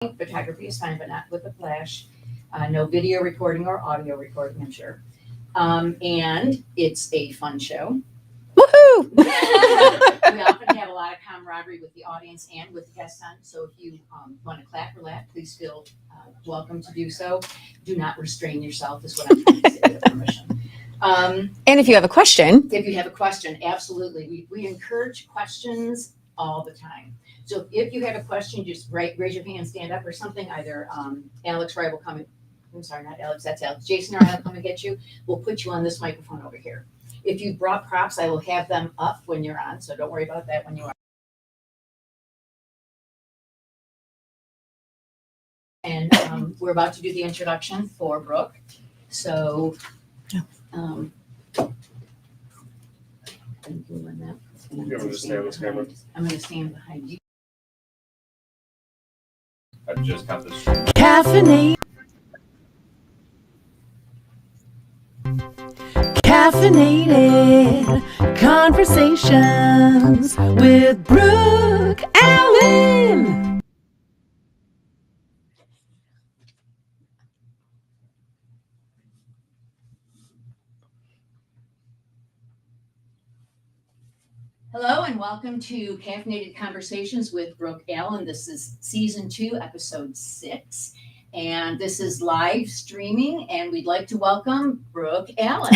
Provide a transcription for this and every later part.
Photography is fine, but not with a flash. No video recording or audio recording, I'm sure. And it's a fun show. Woohoo! We often have a lot of camaraderie with the audience and with the guests on. So if you want to clap or laugh, please feel welcome to do so. Do not restrain yourself, is what I'm trying to say with permission. And if you have a question, Absolutely. We encourage questions all the time. So if you have a question, just raise your hand, stand up or something. Either Alex or I will come. I'm sorry, not Alex, that's Alex. Jason or I will come and get you. We'll put you on this microphone over here. If you brought props, I will have them up when you're on, so don't worry about that when you are. And we're about to do the introduction for Brooke. So I'm doing that. You want me to stay on this camera? I'm going to stand behind you. I just got this. Caffeinated conversations with Brooke Allen. Hello and welcome to Caffeinated Conversations with Brooke Allen. This is season 2, episode 6. And this is live streaming, and we'd like to welcome Brooke Allen.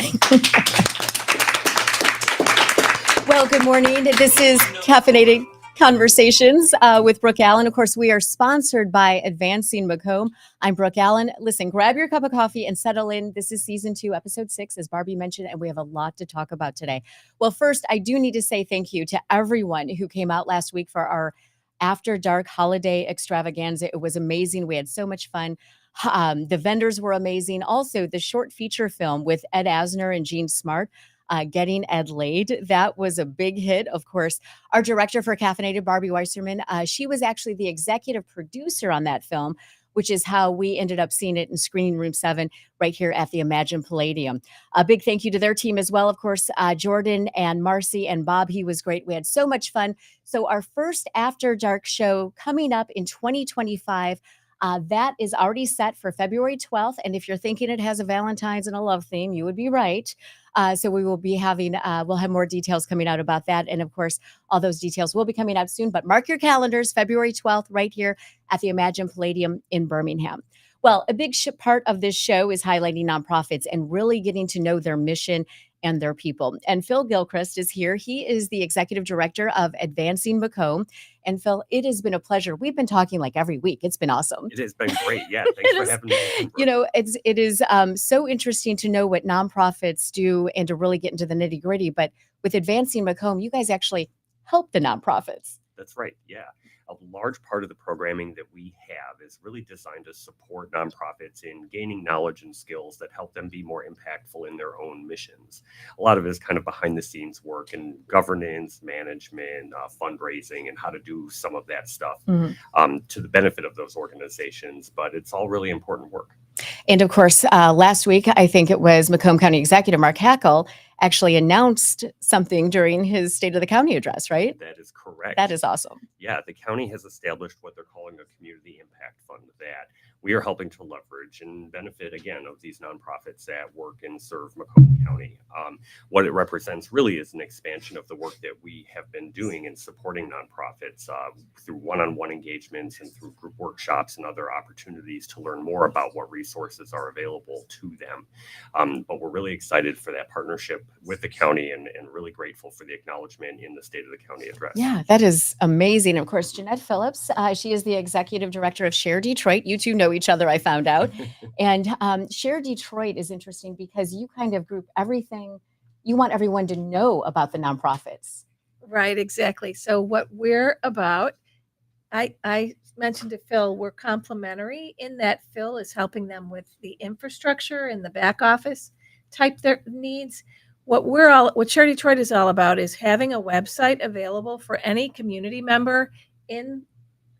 Well, good morning. This is Caffeinated Conversations with Brooke Allen. Of course, we are sponsored by Advancing Macomb. I'm Brooke Allen. Listen, grab your cup of coffee and settle in. This is season 2, episode 6, as Barbie mentioned, and we have a lot to talk about today. Well, first, I do need to say thank you to everyone who came out last week for our After Dark holiday extravaganza. It was amazing. We had so much fun. The vendors were amazing. Also, the short feature film with Ed Asner and Jean Smart, Getting Ed Laid. That was a big hit. Of course, our director for Caffeinated, Barbie Weisserman, she was actually the executive producer on that film, which is how we ended up seeing it in Screening Room 7 right here at the Imagine Palladium. A big thank you to their team as well. Of course, Jordan and Marcy and Bob, he was great. We had so much fun. So our first After Dark show coming up in 2025, that is already set for February 12th. And if you're thinking it has a Valentine's and a love theme, you would be right. So we will be having, we'll have more details coming out about that. And of course, all those details will be coming out soon, but mark your calendars, February 12th, right here at the Imagine Palladium in Birmingham. Well, a big part of this show is highlighting nonprofits and really getting to know their mission and their people. And Phil Gilchrist is here. He is the executive director of Advancing Macomb. And Phil, it has been a pleasure. We've been talking like every week. It's been awesome. It has been great. Yeah, thanks for having me. You know, it is so interesting to know what nonprofits do and to really get into the nitty gritty. But with Advancing Macomb, you guys actually help the nonprofits. That's right. Yeah. A large part of the programming that we have is really designed to support nonprofits in gaining knowledge and skills that help them be more impactful in their own missions. A lot of it is kind of behind the scenes work and governance, management, fundraising, and how to do some of that stuff to the benefit of those organizations. But it's all really important work. And of course, last week, I think it was Macomb County Executive Mark Hackle actually announced something during his State of the County address, right? That is correct. That is awesome. Yeah, the county has established what they're calling a community impact fund that we are helping to leverage and benefit, again, of these nonprofits that work and serve Macomb County. What it represents really is an expansion of the work that we have been doing in supporting nonprofits through one-on-one engagements and through group workshops and other opportunities to learn more about what resources are available to them. But we're really excited for that partnership with the county and really grateful for the acknowledgement in the State of the County address. Yeah, that is amazing. Of course, Jeanette Phillips, she is the executive director of Share Detroit. You two know each other, I found out. And Share Detroit is interesting because you kind of group everything. You want everyone to know about the nonprofits. Right, exactly. So what we're about, I mentioned to Phil, we're complementary in that Phil is helping them with the infrastructure and the back office type their needs. What Share Detroit is all about is having a website available for any community member in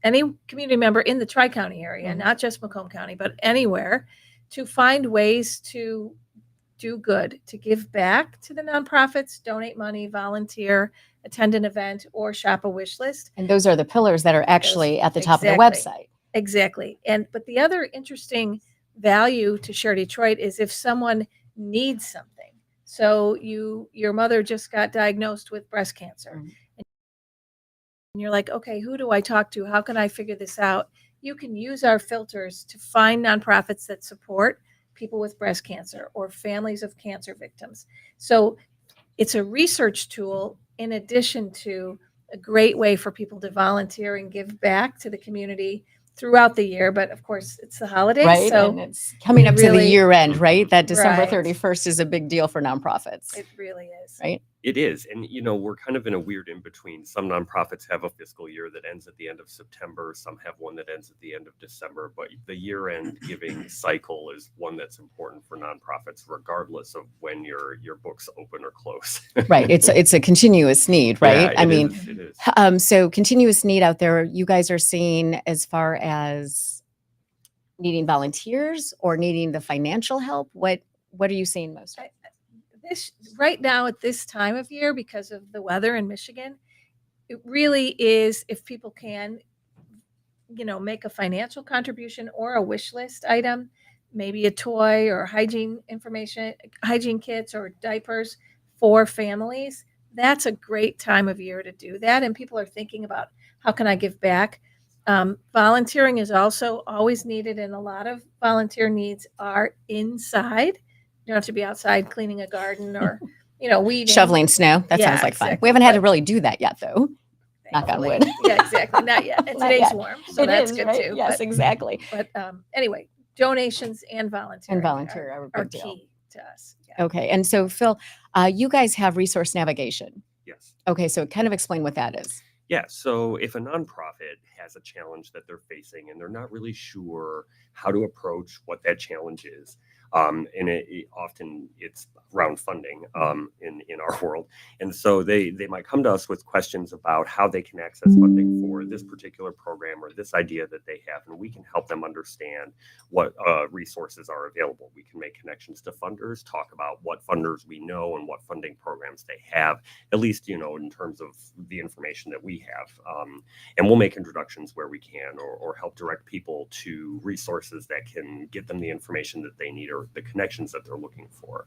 the Tri-County area, not just Macomb County, but anywhere, to find ways to do good, to give back to the nonprofits, donate money, volunteer, attend an event, or shop a wish list. And those are the pillars that are actually at the top of the website. Exactly. But the other interesting value to Share Detroit is if someone needs something. So your mother just got diagnosed with breast cancer. Mm. And you're like, okay, who do I talk to? How can I figure this out? You can use our filters to find nonprofits that support people with breast cancer or families of cancer victims. So it's a research tool in addition to a great way for people to volunteer and give back to the community throughout the year. But of course, it's the holidays. Right. So And it's coming we up to the really- year end, right? That December Right. 31st is a big deal for nonprofits. it really is. Right. It is. And, we're kind of in a weird in between. Some nonprofits have a fiscal year that ends at the end of September. Some have one that ends at the end of December. But the year end giving cycle is one that's important for nonprofits, regardless of when your books open or close. Right. It's a continuous need, right? Yeah, I it mean, is, it is. so continuous need out there, you guys are seeing as far as needing volunteers or needing the financial help? What are you seeing most? This right now at this time of year, because of the weather in Michigan, it really is if people can, make a financial contribution or a wish list item, maybe a toy or hygiene information, hygiene kits or diapers for families. That's a great time of year to do that. And people are thinking about how can I give back? Volunteering is also always needed, and a lot of volunteer needs are inside. You don't have to be outside cleaning a garden or, weeding. Shoveling snow. That Yeah, sounds like fun. exactly. We haven't had to really do that yet, though. Knock on Thankfully. wood. Yeah, exactly. Not yet. And Not today's yet. warm, so It that's is, good right? too. Yes, exactly. But anyway, donations and volunteering And volunteer are a are big deal. key to us. Yeah. Okay. And so, Phil, you guys have resource navigation. Yes. Okay. So, kind of explain what that is. Yeah. So if a nonprofit has a challenge that they're facing and they're not really sure how to approach what that challenge is, and often it's around funding in our world, and so they might come to us with questions about how they can access funding for this particular program or this idea that they have, and we can help them understand what resources are available. We can make connections to funders, talk about what funders we know and what funding programs they have, at least in terms of the information that we have, and we'll make introductions where we can, or help direct people to resources that can get them the information that they need or the connections that they're looking for.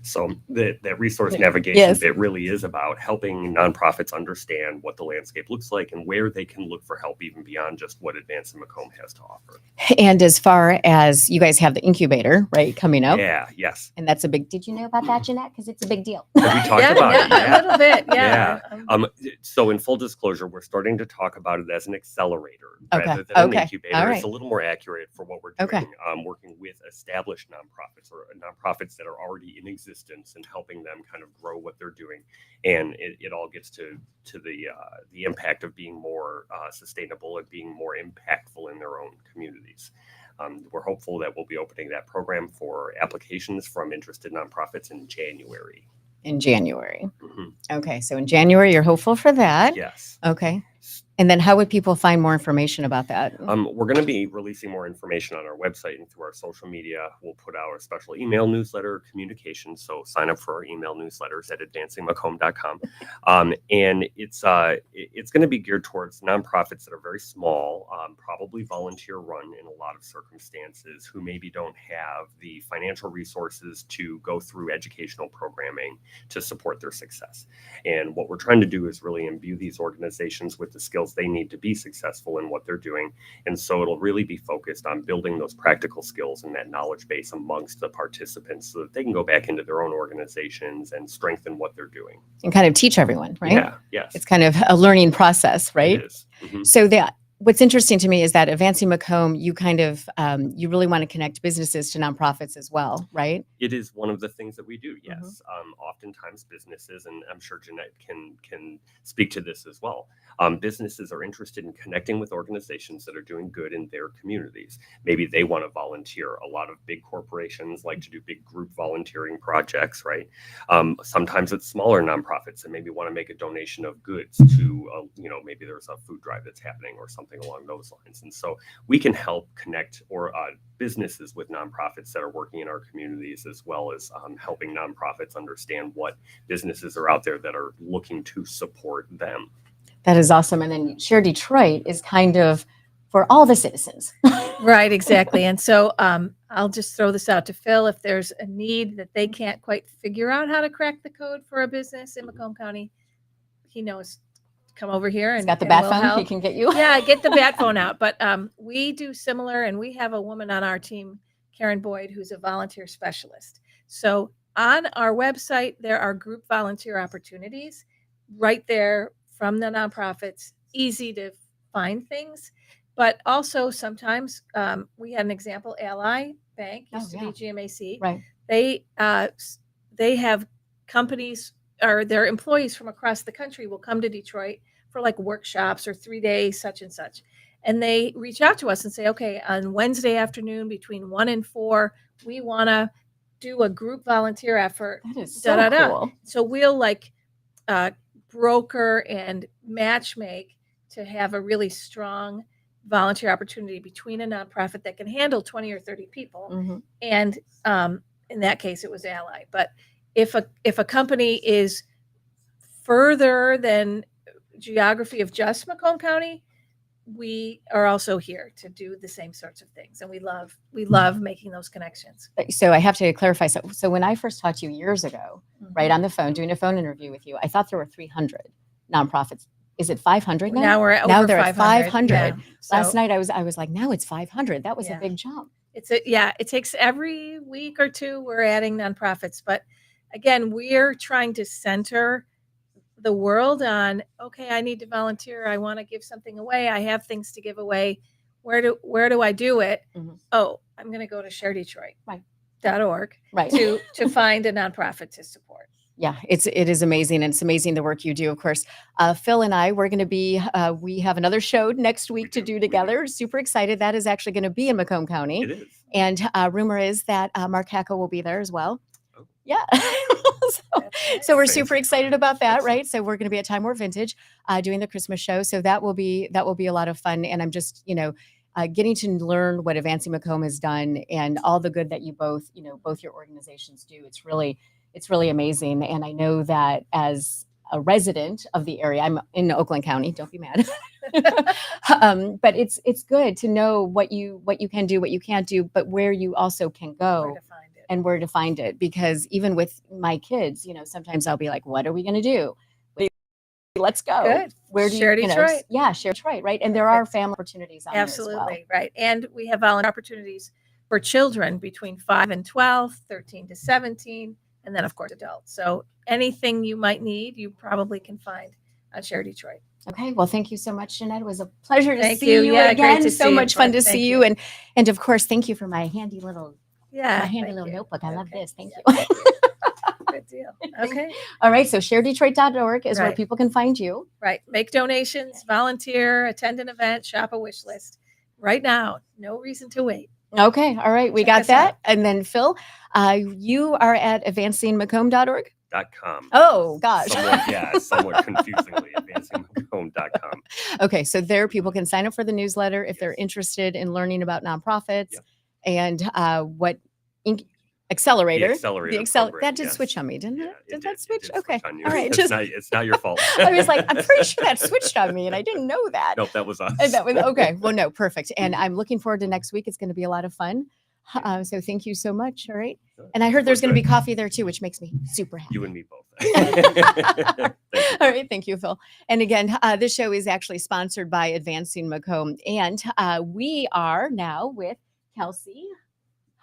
So that resource navigation Yes. bit really is about helping nonprofits understand what the landscape looks like and where they can look for help even beyond just what Advancing Macomb has to offer. And as far as you guys have the incubator, right, coming up. Yeah, yes. And that's a big, did you know about that, Jeanette? Because it's a big deal. Have we talked about it? a little bit. Yeah. So in full disclosure, we're starting to talk about it as an accelerator Okay, rather than an okay, incubator. all It's right. a little more accurate for what we're doing, Okay. Working with established nonprofits or nonprofits that are already in existence and helping them kind of grow what they're doing. And it all gets to the impact of being more sustainable and being more impactful in their own communities. We're hopeful that we'll be opening that program for applications from interested nonprofits in January. In January. Mhm. Okay. So in January, you're hopeful for that. Yes. Okay. And then how would people find more information about that? We're going to be releasing more information on our website and through our social media. We'll put out a special email newsletter communication. So sign up for our email newsletters at advancingmacomb.com. And it's going to be geared towards nonprofits that are very small, probably volunteer run in a lot of circumstances, who maybe don't have the financial resources to go through educational programming to support their success. And what we're trying to do is really imbue these organizations with the skills they need to be successful in what they're doing. And so it'll really be focused on building those practical skills and that knowledge base amongst the participants so that they can go back into their own organizations and strengthen what they're doing. And kind of teach everyone, right? Yeah, yes. It's kind of a learning process, right? It is. Mhm. So what's interesting to me is that Advancing Macomb, you kind of, you really want to connect businesses to nonprofits as well, right? It is one of the things that we do. Yes. Oftentimes businesses, and I'm sure Jeanette can speak to this as well. Businesses are interested in connecting with organizations that are doing good in their communities. Maybe they want to volunteer. A lot of big corporations like to do big group volunteering projects, right? Sometimes it's smaller nonprofits that maybe want to make a donation of goods to, maybe there's a food drive that's happening or something along those lines. And so we can help connect businesses with nonprofits that are working in our communities, as well as helping nonprofits understand what businesses are out there that are looking to support them. That is awesome. And then Share Detroit is kind of for all the citizens. Right, exactly. And so I'll just throw this out to Phil. If there's a need that they can't quite figure out how to crack the code for a business in Macomb County, he knows to come over here He's and got the and bat we'll phone. He help. can get you. Yeah, get the bat phone out. But we do similar, and we have a woman on our team, Karen Boyd, who's a volunteer specialist. So on our website, there are group volunteer opportunities right there from the nonprofits, easy to find things. But also sometimes we had an example, Ally Bank used to be GMAC. Right. They have companies or their employees from across the country will come to Detroit for like workshops or 3 days, such and such. And they reach out to us and say, okay, on Wednesday afternoon between 1 and 4, we want to do a group volunteer effort. That is so Da-da-da. cool. So we'll like broker and match make to have a really strong volunteer opportunity between a nonprofit that can handle 20 or 30 people. Mhm. And in that case, it was Ally. But if a company is further than geography of just Macomb County, we are also here to do the same sorts of things. And we love making those connections. So I have to clarify. So when I first talked to you years ago, right on the phone, doing a phone interview with you, I thought there were 300 nonprofits. Is it 500 now? Now we're at Now over they're at 500. Yeah. Last So night I was like, now it's 500. That was a Yeah. big jump. it takes every week or two we're adding nonprofits. But again, we're trying to center the world on, okay, I need to volunteer. I want to give something away. I have things to give away. Where do I do it? Mhm. Oh, I'm going to go to sharedetroit.org Right. to find a nonprofit to support. Yeah, it is amazing. And it's amazing the work you do, of course. Phil and I, we're going to be, we have another show next week to do together. Super excited. That is actually going to be in Macomb County. It is. And rumor is that Mark Hackel will be there as well. Oh. Yeah. So we're Fancy. super excited about that, right? So we're going to be at Time War Vintage doing the Christmas show. So that will be a lot of fun. And I'm just, getting to learn what Advancing Macomb has done and all the good that you both your organizations do. It's really amazing. And I know that as a resident of the area, I'm in Oakland County, don't be mad. But it's good to know what you can do, what you can't do, but where you also can go. Where to find it. And where to find it. Because even with my kids, sometimes I'll be like, what are we going to do? Let's go. Good. Where do Share you, Detroit. Yeah, share Detroit, right? And there are family opportunities on Absolutely. there as well. Right. And we have volunteer opportunities for children between 5 and 12, 13 to 17, and then of course adults. So anything you might need, you probably can find on Share Detroit. Okay. Well, thank you so much, Jeanette. It was a pleasure to Thank see you. you Yeah, great again. to So see you, much fun Brooke. to Thank see you. you. And of course, thank you for my handy little Yeah. notebook. I love Okay. this. Thank Yeah. you. Good deal. Okay. All right. So sharedetroit.org is where Right. people can find you. Right. Make donations, volunteer, attend an event, shop a wish list. Right now. No reason to wait. Okay. All right. We Check got us that. out. And then Phil, you are at advancingmacomb.org. .com. Oh, gosh. Somewhat confusingly, advancingmacomb.com. Okay, so there people can sign up for the newsletter if they're interested in learning about nonprofits Yep. and what accelerator. The accelerator program, that did yes. switch on me, didn't it? Yeah, Did it that switch? did Okay. on you. All right. It's not your fault. I was like, I'm pretty sure that switched on me and I didn't know that. Nope, that was us. And that was okay. Well, no, perfect. And I'm looking forward to next week. It's going to be a lot of fun. So thank you so much. All right. And I heard there's going to be coffee there too, which makes me super happy. You and me both. Thank you. All right. Thank you, Phil. And again, this show is actually sponsored by Advancing Macomb. And we are now with Kelsey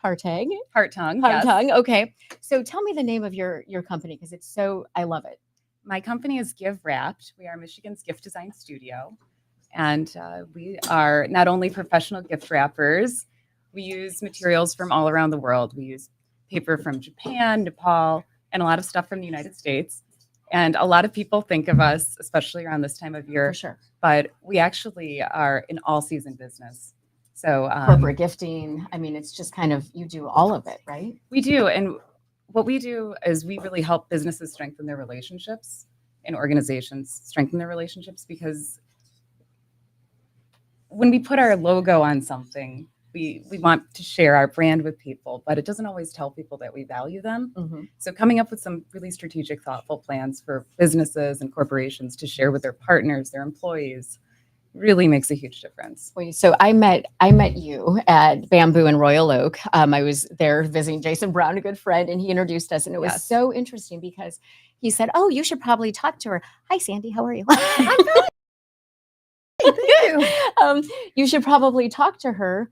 Hartag. Hartung. Yes. Hartug. Okay. So tell me the name of your company because I love it. My company is Give Wrapped. We are Michigan's gift design studio. And we are not only professional gift wrappers, we use materials from all around the world. We use paper from Japan, Nepal, and a lot of stuff from the United States. And a lot of people think of us, especially around this time of year, For sure. but we actually are an all-season business. So Corporate gifting. I mean, it's just kind of, you do all of it, right? we do. And what we do is we really help businesses strengthen their relationships and organizations strengthen their relationships, because when we put our logo on something, we want to share our brand with people, but it doesn't always tell people that we value them. Mm-hmm. So coming up with some really strategic, thoughtful plans for businesses and corporations to share with their partners, their employees, really makes a huge difference. Wait, so I met you at Bamboo in Royal Oak. I was there visiting Jason Brown, a good friend, and he introduced us, and it was Yes. so interesting because he said, "Oh, you should probably talk to her." Hi, Sandy. How are you? You should probably talk to her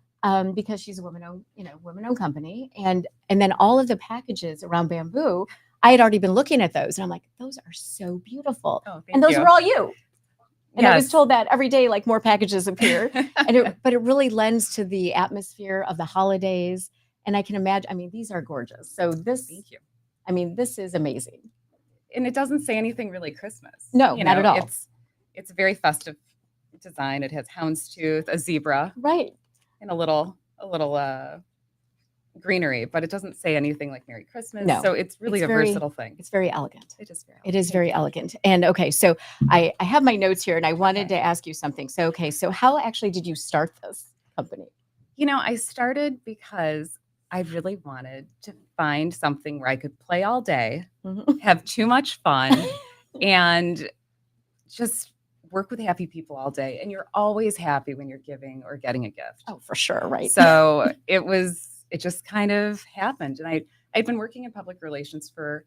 because she's a women-owned company, and then all of the packages around Bamboo, I had already been looking at those, and I'm like, those are so beautiful, Oh, and those were all you. And I was Yes. told that every day, like more packages appear, but it really lends to the atmosphere of the holidays, and I can imagine. I mean, these are gorgeous. So Thank you. I mean, this is amazing. And it doesn't say anything really Christmas. No, not at all. It's a very festive design. It has houndstooth, a zebra, Right. and a little greenery, but it doesn't say anything like Merry Christmas. No, So it's really it's a very- versatile thing. It's very elegant. It is very. It is very elegant. And okay, so I have my notes here, and I wanted Okay. to ask you something. So okay, so how actually did you start this company? I started because I really wanted to find something where I could play all day, Mhm. have too much fun, and just work with happy people all day. And you're always happy when you're giving or getting a gift. Oh, for sure, right? So it just kind of happened. And I'd been working in public relations for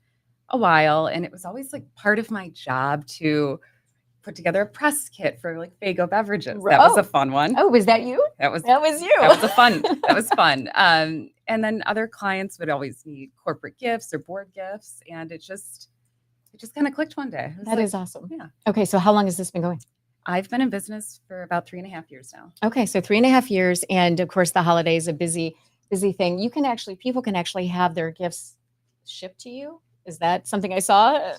a while, and it was always like part of my job to put together a press kit for like Fago beverages. That was Oh. a fun one. Oh, was that you? That was That was you. that was fun. And then other clients would always need corporate gifts or board gifts, and it just kind of clicked one day. It was That like, is awesome. yeah. Okay, so how long has this been going? I've been in business for about 3.5 years now. Okay, so 3.5 years, and of course the holidays a busy thing. People can actually have their gifts shipped to you. Is that something I saw?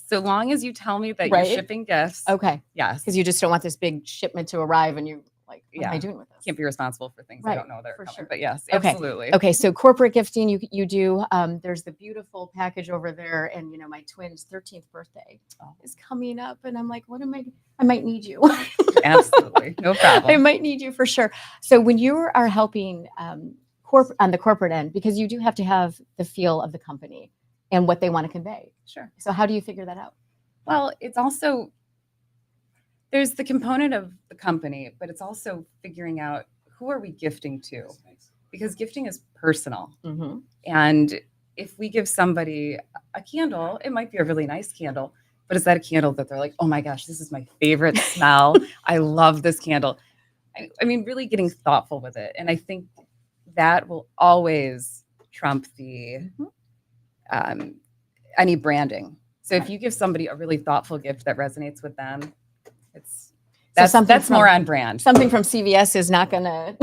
So long as you tell me that Right. you're shipping gifts, Okay, yes, because you just don't want this big shipment to arrive, and you like, what am I Yeah. doing with this? can't be responsible for things Right, I don't know that are for coming. sure. But yes, Okay, absolutely. Okay, so corporate gifting, you do. There's the beautiful package over there, and my twin's 13th birthday Oh. is coming up, and I'm like, what am I? I might need you. Absolutely, no I problem. might need you for sure. So when you are helping on the corporate end, because you do have to have the feel of the company and what they want to convey. Sure. So how do you figure that out? Well, it's also there's the component of the company, but it's also figuring out who are we gifting to, because gifting is personal. Mm-hmm. And if we give somebody a candle, it might be a really nice candle, but is that a candle that they're like, oh my gosh, this is my favorite smell. I love this candle. I mean, really getting thoughtful with it. And I think that will always trump the any branding. So if you give somebody a really thoughtful gift that resonates with them, that's something more from- on brand. Something from CVS is not gonna.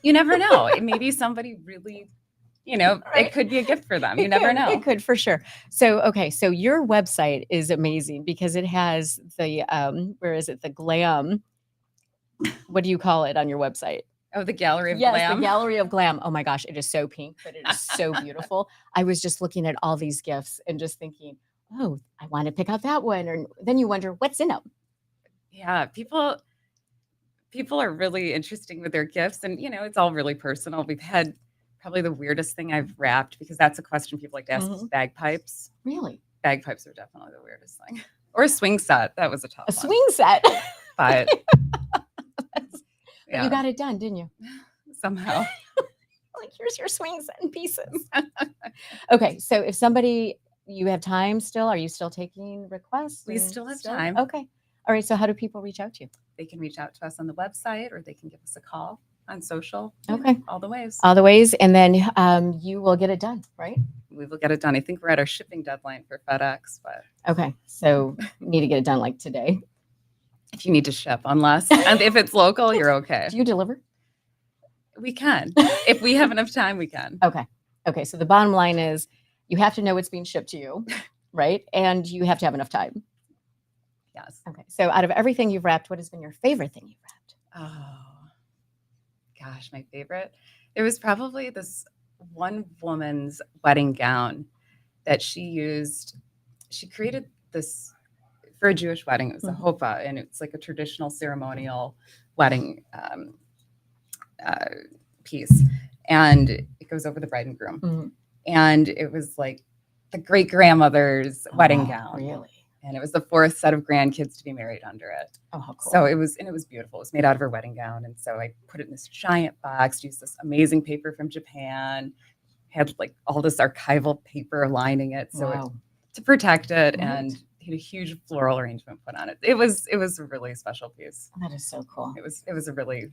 You never know. It may be somebody really, Right. it could be a gift for them. You never know. It could for sure. So okay, so your website is amazing because it has the where is it? The glam. What do you call it on your website? Oh, the gallery of Yes, glam. the gallery of glam. Oh my gosh, it is so pink, but it is so beautiful. I was just looking at all these gifts and just thinking, oh, I want to pick out that one. Or then you wonder what's in them. Yeah, people are really interesting with their gifts, and it's all really personal. We've had probably the weirdest thing I've wrapped, because that's a question people like to ask, is bagpipes. Really? Bagpipes are definitely the weirdest thing. Or a swing set. That was a tough A one. swing set. But But you got it done, didn't you? somehow. Like, here's your swing set in pieces. Okay, so if you have time still, are you still taking requests? We and still have stuff? time. Okay. All right, so how do people reach out to you? They can reach out to us on the website, or they can give us a call on social. Okay. All the ways. All the ways, and then you will get it done, right? We will get it done. I think we're at our shipping deadline for FedEx, but Okay, so you need to get it done like today. if you need to ship, and if it's local, you're okay. Do you deliver? We can. If we have enough time, we can. Okay. Okay, so the bottom line is you have to know what's being shipped to you, right? And you have to have enough time. Yes. Okay, so out of everything you've wrapped, what has been your favorite thing you've wrapped? Oh, gosh, my favorite. There was probably this one woman's wedding gown that she used. She created this for a Jewish wedding. It was a Mhm. hopa, and it's like a traditional ceremonial wedding piece. And it goes over the bride and groom. Mhm. And it was like the great grandmother's wedding Oh, gown. Really? And it was the 4th set of grandkids to be married under it. Oh, how cool. So it was beautiful. It was made out of her wedding gown. And so I put it in this giant box, used this amazing paper from Japan, had like all this archival paper lining it. So Wow. to protect it, Right. and had a huge floral arrangement put on it. It was a really special piece. That is so cool. It was a really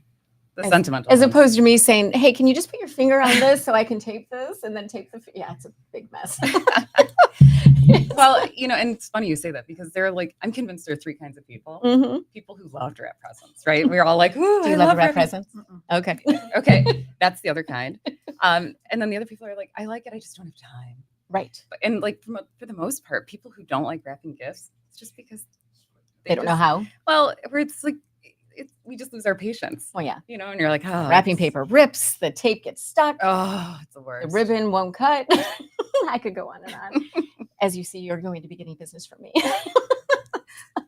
the As- sentimental. As one. opposed to me saying, hey, can you just put your finger on this so I can tape this and then tape the, yeah, it's a big mess. Well, and it's funny you say that because I'm convinced there are 3 kinds of people. hmm People who love to wrap presents, right? We're all like, ooh, Do you I love to wrap wrapping-" presents? Okay. Okay, that's the other kind. And then the other people are like, I like it, I just don't have time. Right. And like for the most part, people who don't like wrapping gifts, it's just because They don't know just- how. Well, where it's like we just lose our patience, Oh, yeah. and you're like, oh, Wrapping it's- paper rips, the tape gets stuck, Oh, it's the the worst. ribbon won't cut. I could go on and on. As you see, you're going to be getting business from me.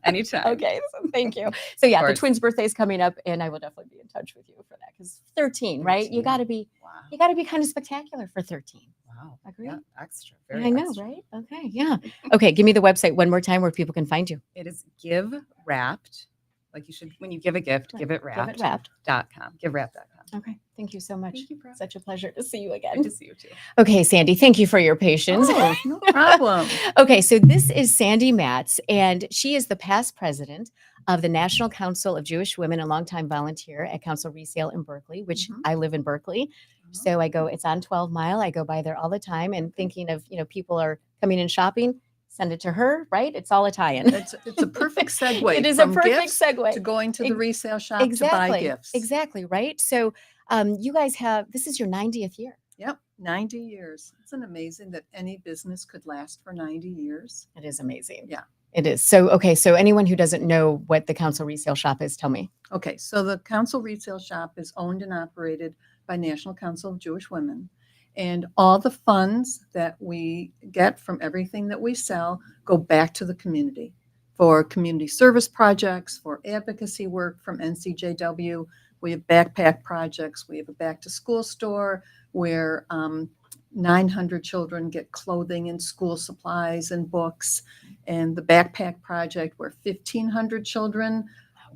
Anytime. Okay, so thank you. So yeah, the course. twins' birthday's coming up, and I will definitely be in touch with you for that because 13, right? You 13. got to be Wow. kind of spectacular for 13. Wow. Agree? Yeah, extra. Very I know, extra. right? Okay, yeah. Okay, give me the website one more time where people can find you. It is Give Wrapped. Like you should, when you give a gift, Right. give it Give it wrapped. wrapped. .com. GiveWrapped.com. Okay, thank you so much. Thank you, Brooke. Such a pleasure to see you Good again. to see you too. Okay, Sandy, thank you for your patience. Oh, no problem. Okay, so this is Sandy Matz, and she is the past president of the National Council of Jewish Women and longtime volunteer at Council Resale in Berkeley, which Mhm. I live in Berkeley. So I go, it's on 12 Mile. I go by there all the time and thinking of, people are coming in shopping, send it to her, right? It's all Italian. It's a perfect segue. It is a from perfect gifts segue. to going to the Ex- resale shop to buy gifts. Exactly, right? So you guys this is your 90th year. Yep, 90 years. Isn't it amazing that any business could last for 90 years? It is amazing. Yeah. It is. So, okay. So anyone who doesn't know what the Council Resale Shop is, tell me. Okay, so the Council Retail Shop is owned and operated by National Council of Jewish Women. And all the funds that we get from everything that we sell go back to the community for community service projects, for advocacy work from NCJW. We have backpack projects. We have a back to school store where 900 children get clothing and school supplies and books. And the backpack project where 1,500 children,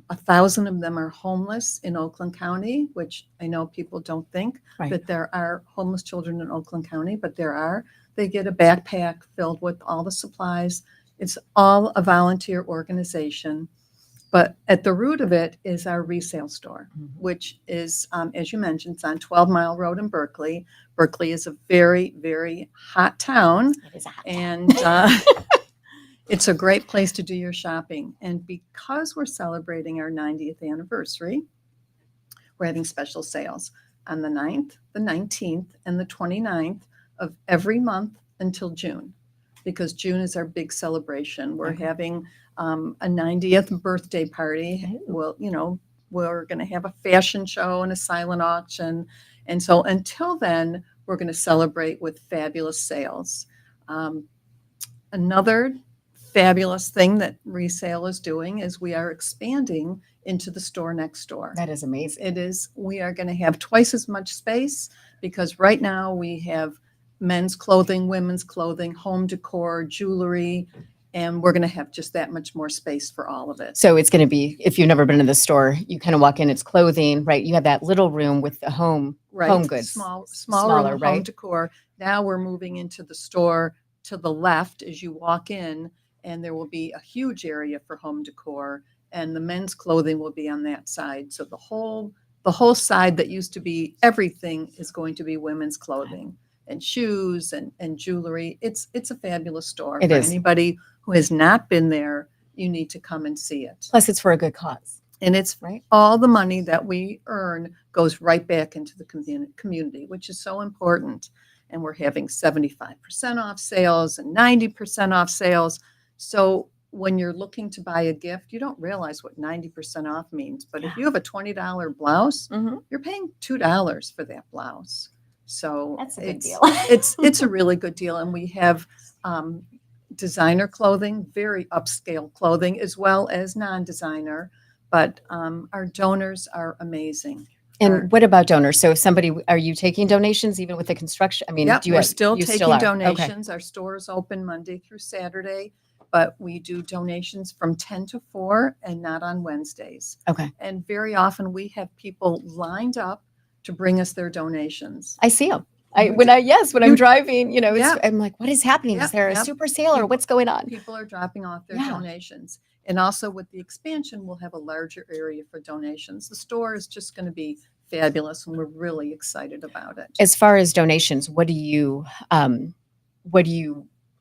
1,000 of them are homeless in Oakland County, which I know people don't think Right. that there are homeless children in Oakland County, but there are. They get a backpack filled with all the supplies. It's all a volunteer organization. But at the root of it is our resale store, which is, as you mentioned, it's on 12 Mile Road in Berkeley. Berkeley is a very, very hot town. It is a hot And it's a great place to do your shopping. And because we're celebrating our 90th anniversary, we're having special sales on the 9th, the 19th, and the 29th of every month until June, because June is our big celebration. We're Okay. having a 90th birthday party. Ooh. Well, we're going to have a fashion show and a silent auction. And so until then, we're going to celebrate with fabulous sales. Another fabulous thing that resale is doing is we are expanding into the store next door. That is amazing. We are going to have twice as much space because right now we have men's clothing, women's clothing, home decor, jewelry, and we're going to have just that much more space for all of it. So it's going to be, if you've never been to the store, you kind of walk in, it's clothing, right? You have that little room with the home Right. goods. Smaller Smaller, home right? decor. Now we're moving into the store to the left as you walk in, and there will be a huge area for home decor, and the men's clothing will be on that side. So the whole side that used to be everything is going to be women's clothing and shoes and jewelry. It's a fabulous store. It For is. anybody who has not been there, you need to come and see it. Plus it's for a good cause, And it's right? all the money that we earn goes right back into the community, which is so important. And we're having 75% off sales and 90% off sales. So when you're looking to buy a gift, you don't realize what 90% off means. But if you have a $20 blouse, Mhm. you're paying $2 for that blouse. So That's a big it's- deal. it's a really good deal. And we have designer clothing, very upscale clothing, as well as non-designer. But our donors are amazing. And what about donors? So if somebody, are you taking donations even with the construction? I mean, Yep, do you we're have, still you taking are? Okay. donations. Our store is open Monday through Saturday but we do donations from 10 to 4 and not on Wednesdays. Okay. And very often we have people lined up to bring us their donations. I see them. When I'm driving, you know, Yeah. I'm like, what is happening? Yeah, Is there a yeah. super sale or what's going on? People are dropping off their Yeah. donations. And also with the expansion, we'll have a larger area for donations. The store is just going to be fabulous and we're really excited about it. As far as donations, what are you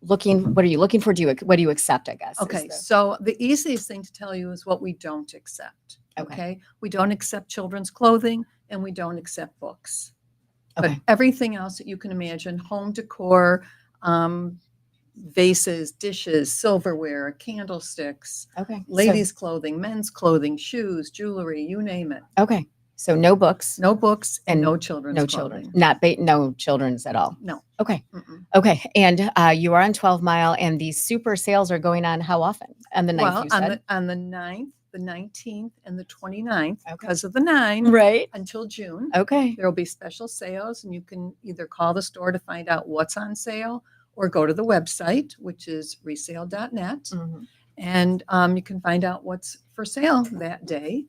looking for? What do you accept, I guess? is Okay, the- so the easiest thing to tell you is what we don't accept. Okay. Okay, we don't accept children's clothing and we don't accept books. But Okay. everything else that you can imagine, home decor, vases, dishes, silverware, candlesticks, Okay. ladies' clothing, men's clothing, shoes, jewelry, you name it. Okay. So no books, No books and And no children's no clothing. children, no children's at all. No. Okay. Mm-mm. Okay. And you are on 12 Mile and these super sales are going on how often? On the 9th, Well, you on said? the 9th, the 19th, and the 29th, Okay. because of the 9 Right. until June. Okay. There will be special sales, and you can either call the store to find out what's on sale or go to the website, which is resale.net, Mhm. and you can find out what's for sale that day.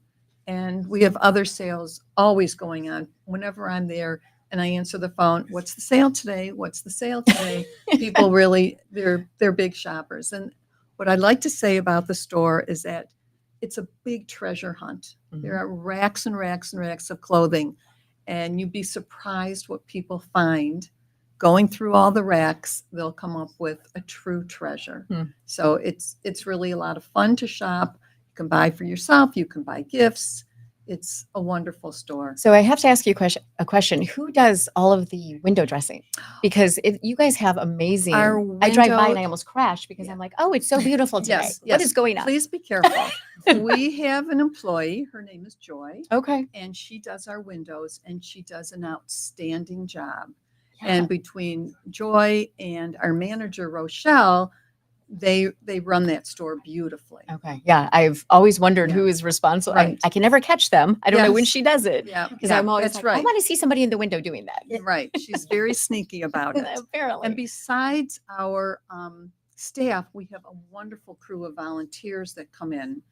And we have other sales always going on. Whenever I'm there and I answer the phone, what's the sale today? What's the sale today? People really, they're big shoppers. And what I'd like to say about the store is that it's a big treasure hunt. There are racks and racks and racks of clothing, and you'd be surprised what people find. Going through all the racks, they'll come up with a true treasure. Hmm. So it's really a lot of fun to shop. You can buy for yourself, you can buy gifts. It's a wonderful store. So I have to ask you a question. Who does all of the window dressing? Because you guys have amazing. Our I drive by and window- I almost crash because Yeah. I'm like, oh, it's so beautiful today. Yes, What yes. is going on? Please be careful. We have an employee, her name is Joy, Okay. and she does our windows and she does an outstanding job. Yeah. And between Joy and our manager, Rochelle, they run that store beautifully. Okay. Yeah. I've always wondered Yeah. who is responsible. Right. I can never catch them. I don't know when Yes. she does it. Yeah, Because I'm always that's like, I right. want to see somebody in the window doing that. Right. She's very sneaky about it. Apparently. And besides our staff, we have a wonderful crew of volunteers that come in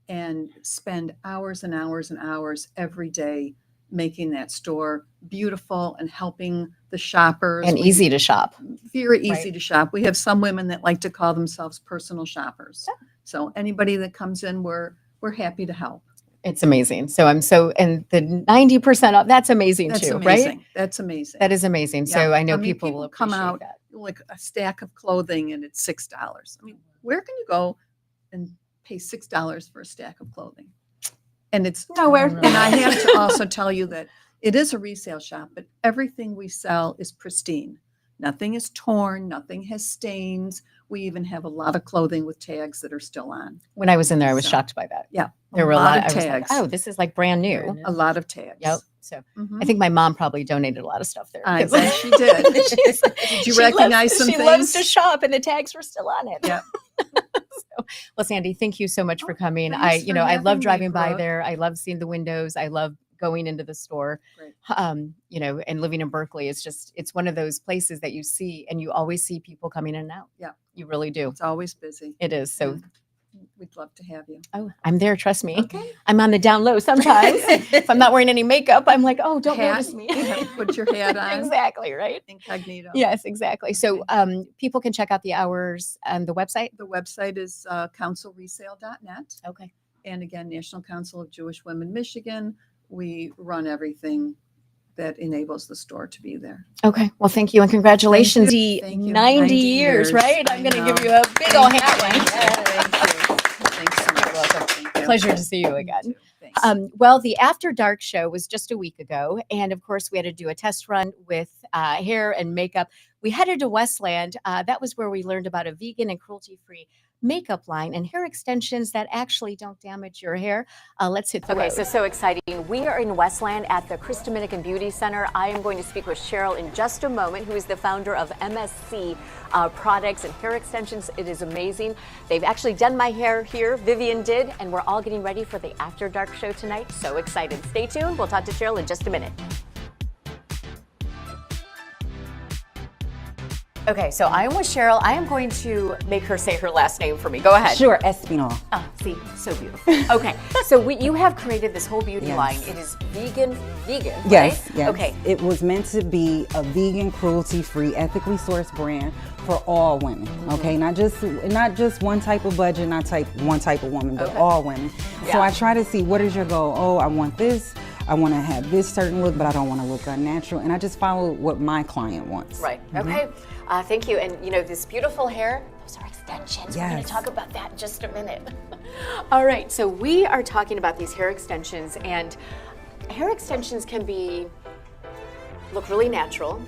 and spend hours and hours and hours every day making that store beautiful and helping the shoppers. and We- easy to shop. Very easy Right. to shop. We have some women that like to call themselves personal shoppers. So anybody that comes in, we're happy to help. It's amazing. So and the 90% off, that's amazing That's too, amazing. right? That's amazing. That is amazing. Yeah. So I know I mean, people will people come appreciate out that. like a stack of clothing and it's $6. I mean, where can you go and pay $6 for a stack of clothing? And it's Nowhere. And I have to also tell you that it is a resale shop, but everything we sell is pristine. Nothing is torn, nothing has stains. We even have a lot of clothing with tags that are still on. When I was in there, I was So, shocked by that. Yeah. There were a lot of I was like, tags. oh, this is like brand new. A lot of tags. Yep. So Mhm. I think my mom probably donated a lot of stuff there. I 'cause- bet she did. She's- Did you she loves- recognize some She loves to things? shop, and the tags were still on it. Yeah. Well, Sandy, thank you so much for Oh, coming. thanks for I having love me, driving by Brooke. there. I love seeing the windows. I love going into the store. Great. And living in Berkeley, it's one of those places that you see, and you always see people coming in and out. Yeah. You really do. It's always busy. It is. So, We'd love to have you. oh, I'm there. Trust me. Okay. I'm on the down low sometimes. If I'm not wearing any makeup, I'm like, oh, don't Hat. notice me. Put your hat on. Exactly. Right. Incognito. Yes, exactly. So people can check out the hours on the website. The website is councilresale.net. Okay. And again, National Council of Jewish Women, Michigan. We run everything that enables the store to be there. Okay. Well, thank you and congratulations. Thank you. 90 years, right? I I'm going to give know. you a big old hat Thank one. you. Thank you. Thanks so much. You're welcome. Thank you. Pleasure to see you again. You too. Thanks. Well, the After Dark show was just a week ago. And of course, we had to do a test run with hair and makeup. We headed to Westland. That was where we learned about a vegan and cruelty-free makeup line and hair extensions that actually don't damage your hair. Let's hit the Okay, road. so exciting. We are in Westland at the Chris Dominican Beauty Center. I am going to speak with Cheryl in just a moment, who is the founder of MSC Products and Hair Extensions. It is amazing. They've actually done my hair here. Vivian did, and we're all getting ready for the After Dark show tonight. So excited. Stay tuned. We'll talk to Cheryl in just a minute. Okay, so I am with Cheryl. I am going to make her say her last name for me. Go ahead. Sure, Espinal. Oh, see, so beautiful. Okay, so you have created this whole beauty Yes. line. It is vegan, Yes, right? yes. Okay, It was meant to be a vegan, cruelty-free, ethically sourced brand for all women. Okay, not just one type of budget, one type of woman, but Okay. all women. So Yeah. I try to see what is your goal. Oh, I want this. I want to have this certain look, but I don't want to look unnatural. And I just follow what my client wants. right. Okay, thank you. And this beautiful hair, those are extensions. We're going Yes. to talk about that in just a minute. All right, so we are talking about these hair extensions, and hair extensions can look really natural,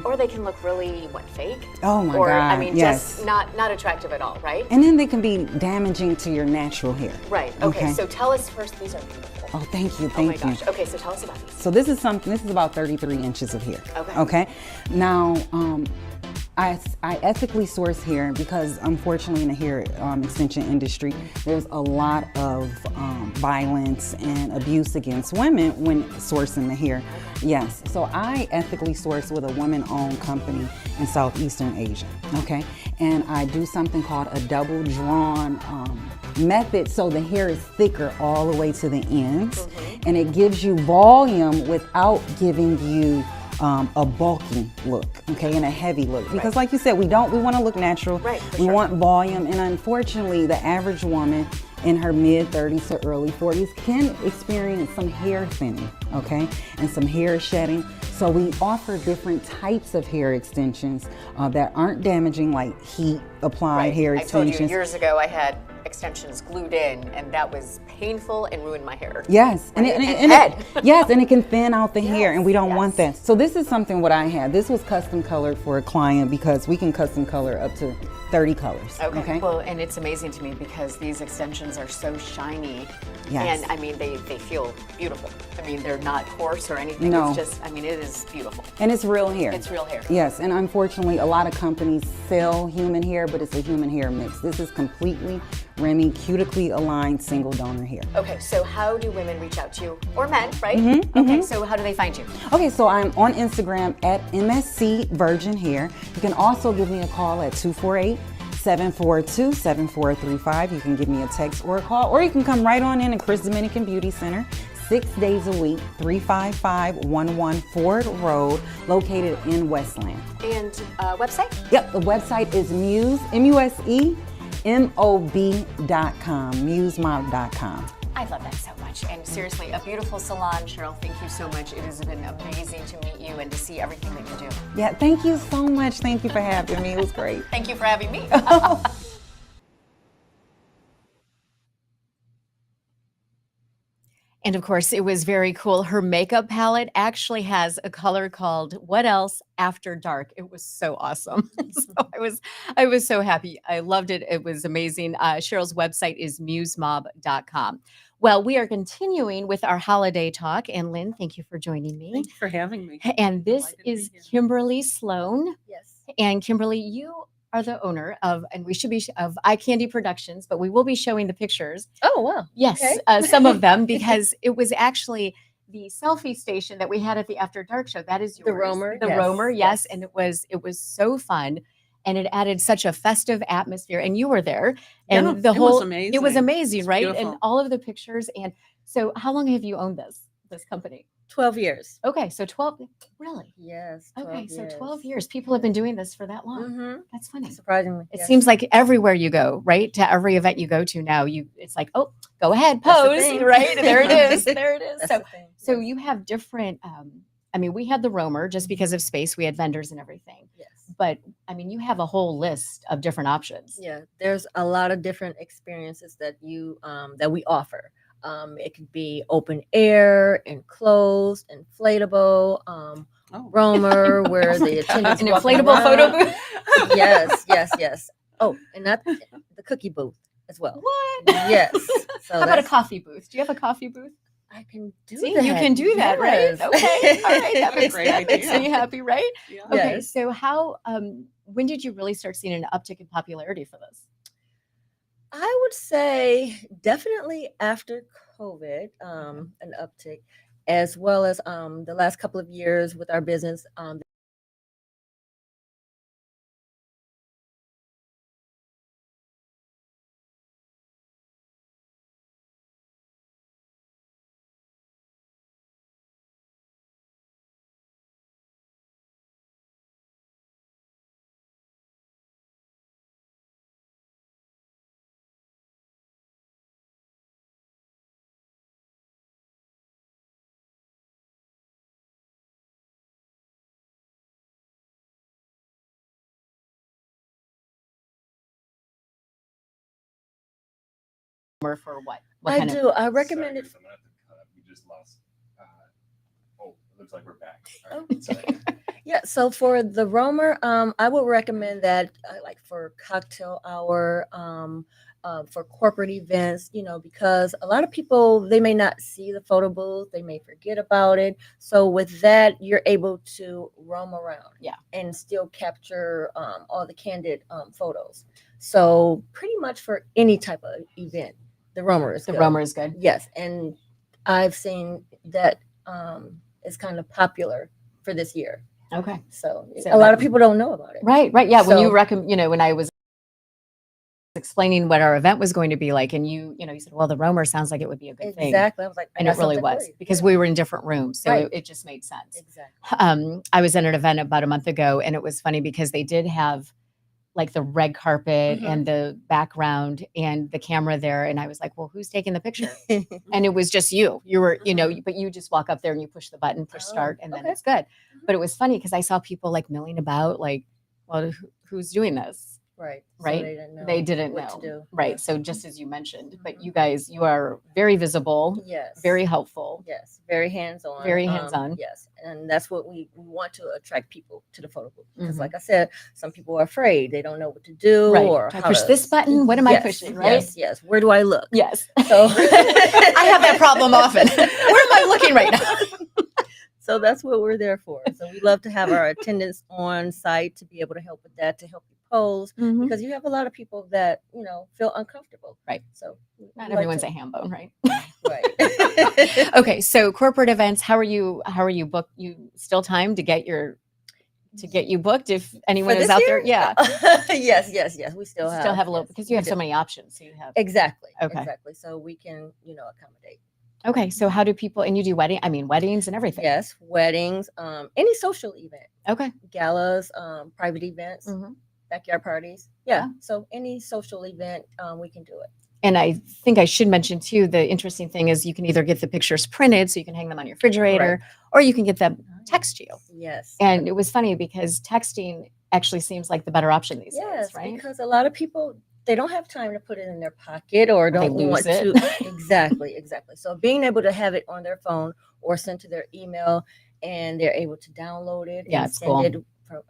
or they can look really fake. Oh my or, God, yes. just not attractive at all, right? And then they can be damaging to your natural hair. Right. Okay. So tell us first. These are beautiful. Oh, thank you, Oh my thank you. gosh. Okay, so tell us about these. So this is about 33 inches of hair. Okay. Okay. Now, I ethically source hair because unfortunately in the hair extension industry, there's a lot of violence and abuse against women when sourcing the hair. Yes. So I ethically source with a women-owned company in Southeastern Asia. Okay. And I do something called a double drawn method, so the hair is thicker all the way to the ends, and it gives you volume without giving you a bulky look, okay, and a heavy look. Because like you said, we want to look natural. Right, for we sure. want volume, and unfortunately, the average woman in her mid-30s to early 40s can experience some hair thinning, okay, and some hair shedding. So we offer different types of hair extensions that aren't damaging, like heat applied hair I told extensions. you years ago I had extensions glued in, and that was painful and ruined my hair. Yes, Right? And head. yes, and it can thin out the hair, and we don't Yes, want that. So this is something what I had. This was custom colored for a client because we can custom color up to 30 colors. Okay. Well, and it's amazing to me because these extensions are so shiny. Yes. And I mean, they feel beautiful. I mean, they're not coarse or anything. No. It's just, I mean, it is beautiful. And it's real hair. It's real hair. Yes, and unfortunately, a lot of companies sell human hair, but it's a human hair mix. This is completely Remy cutically aligned single donor hair. Okay, so how do women reach out to you? Or men, right? Mm-hmm, Okay, so how do they find you? Okay, so I'm on Instagram at MSC Virgin Hair. You can also give me a call at 248-742-7435. You can give me a text or a call, or you can come right on in at Chris Dominican Beauty Center, 6 days a week, 35511 Ford Road, located in Westland. And website? Yep, the website is Muse, MUSEMOB.com, MuseMob.com. I love that so much. And seriously, a beautiful salon, Cheryl. Thank you so much. It has been amazing to meet you and to see everything that you do. Yeah, thank you so much. Thank you for having me. It was great. Thank you for having me. And of course, it was very cool. Her makeup palette actually has a color called What Else After Dark. It was so awesome. So I was so happy. I loved it. It was amazing. Cheryl's website is musemob.com. Well, we are continuing with our holiday talk. And Lynn, thank you for joining me. Thank you for having me. And this Delighted to be is here. Kimberly Sloan. Yes. And Kimberly, you are the owner of, and we should be of Eye Candy Productions, but we will be showing the pictures. Oh, wow. Yes, Okay. some of them, because it was actually the selfie station that we had at the After Dark show. That is The yours. Roamer, The yes, Roamer, yes. yes. And it was so fun. And it added such a festive atmosphere. And you were there. And Yeah, the it was whole amazing. it was amazing, It's right? beautiful. And all of the pictures. And so how long have you owned this company? 12 years. Okay, so 12, really? Yes. Okay, so 12 years. People have been doing this for that long. Mm-hmm. That's funny. Surprisingly. It seems like everywhere you go, right? To every event you go to now, it's like, oh, go ahead, That's the pose, thing. right? There it is. There it is. That's the thing. So Yes. you have different, I mean, we had the Roamer just because of space. We had vendors and everything. Yes. But I mean, you have a whole list of different options. Yeah, there's a lot of different experiences that that we offer. It could be open air, enclosed, inflatable, Oh. roamer, where the attendants An walking inflatable photo around. booth. Yes. Oh, and not the cookie booth as well. What? Yes. So How about a that's- coffee booth? Do you have a coffee booth? I can do See, that. you can do that, Yes. right? Okay. All right. That makes, Great that makes idea. me happy, right? Yeah. Okay. Yes. So how, when did you really start seeing an uptick in popularity for this? I would say definitely after COVID, an uptick, as well as the last couple of years with our business. Or for what? What I kind of? do. I recommend it. Sorry, guys, I'm gonna have to cut. We just lost. Oh, it looks like we're back. All right, sorry. Yeah, so for the roamer, I would recommend that like for cocktail hour, for corporate events, because a lot of people, they may not see the photo booth, they may forget about it. So with that, you're able to roam around, Yeah. and still capture all the candid photos. So pretty much for any type of event, the roamer is The good. roamer is good. Yes, and I've seen that is kind of popular for this year. Okay. So So a lot that- of people don't know about it. Right. Yeah. When you So- recommend, when I was explaining what our event was going to be like, and you said, well, the roamer sounds like it would be a good thing. Exactly. I was like, I And got it really something for was you. because Yeah. we were in different rooms. So Right. it just made sense. Exactly. I was at an event about a month ago, and it was funny because they did have like the red carpet Mhm. and the background and the camera there. And I was like, well, who's taking the picture? And it was just you. You were, but you just walk up there and you push the button, push Oh, start, and then okay. it's good. But it was funny because I saw people like milling about, like, well, who's doing this? Right. So Right? they didn't know. They didn't what know. to do. Right. So just as you mentioned, but you guys, you are very visible, Yes. very helpful. Yes. Very hands-on. Very hands-on. Yes. And that's what we want to attract people to the photo booth. Because Mhm. like I said, some people are afraid. They don't know what to do Right. or Do I how push to- this button? What am I Yes, pushing? Right. Yes. Yes. Where do I look? Yes. So I have that problem often. Where am I looking right now? So that's what we're there for. So we love to have our attendants on site to be able to help with that, to help you pose, Mhm. because you have a lot of people that feel uncomfortable. Right. So Not everyone's a ham bone, right? right. Okay. So corporate events, how are you booked? You still time to get you booked if anyone For is this out year? there? Yeah. Yes. We still have Still have a little yes, because you we have so do. many options. So you have Exactly. Okay. Exactly. So we can, accommodate. Okay. So how do people and you do weddings and everything? Yes, weddings, any social event, Okay. galas, private events, Mhm. backyard parties. Yeah. So any social event, we can do it. And I think I should mention too, the interesting thing is you can either get the pictures printed so you can hang them on your refrigerator, or you can get them text you. Yes. And it was funny because texting actually seems like the better option these Yes, days, right? because a lot of people, they don't have time to put it in their pocket or They don't lose want it. to. Exactly. So being able to have it on their phone or sent to their email, and they're able to download it Yeah, and it's send cool. it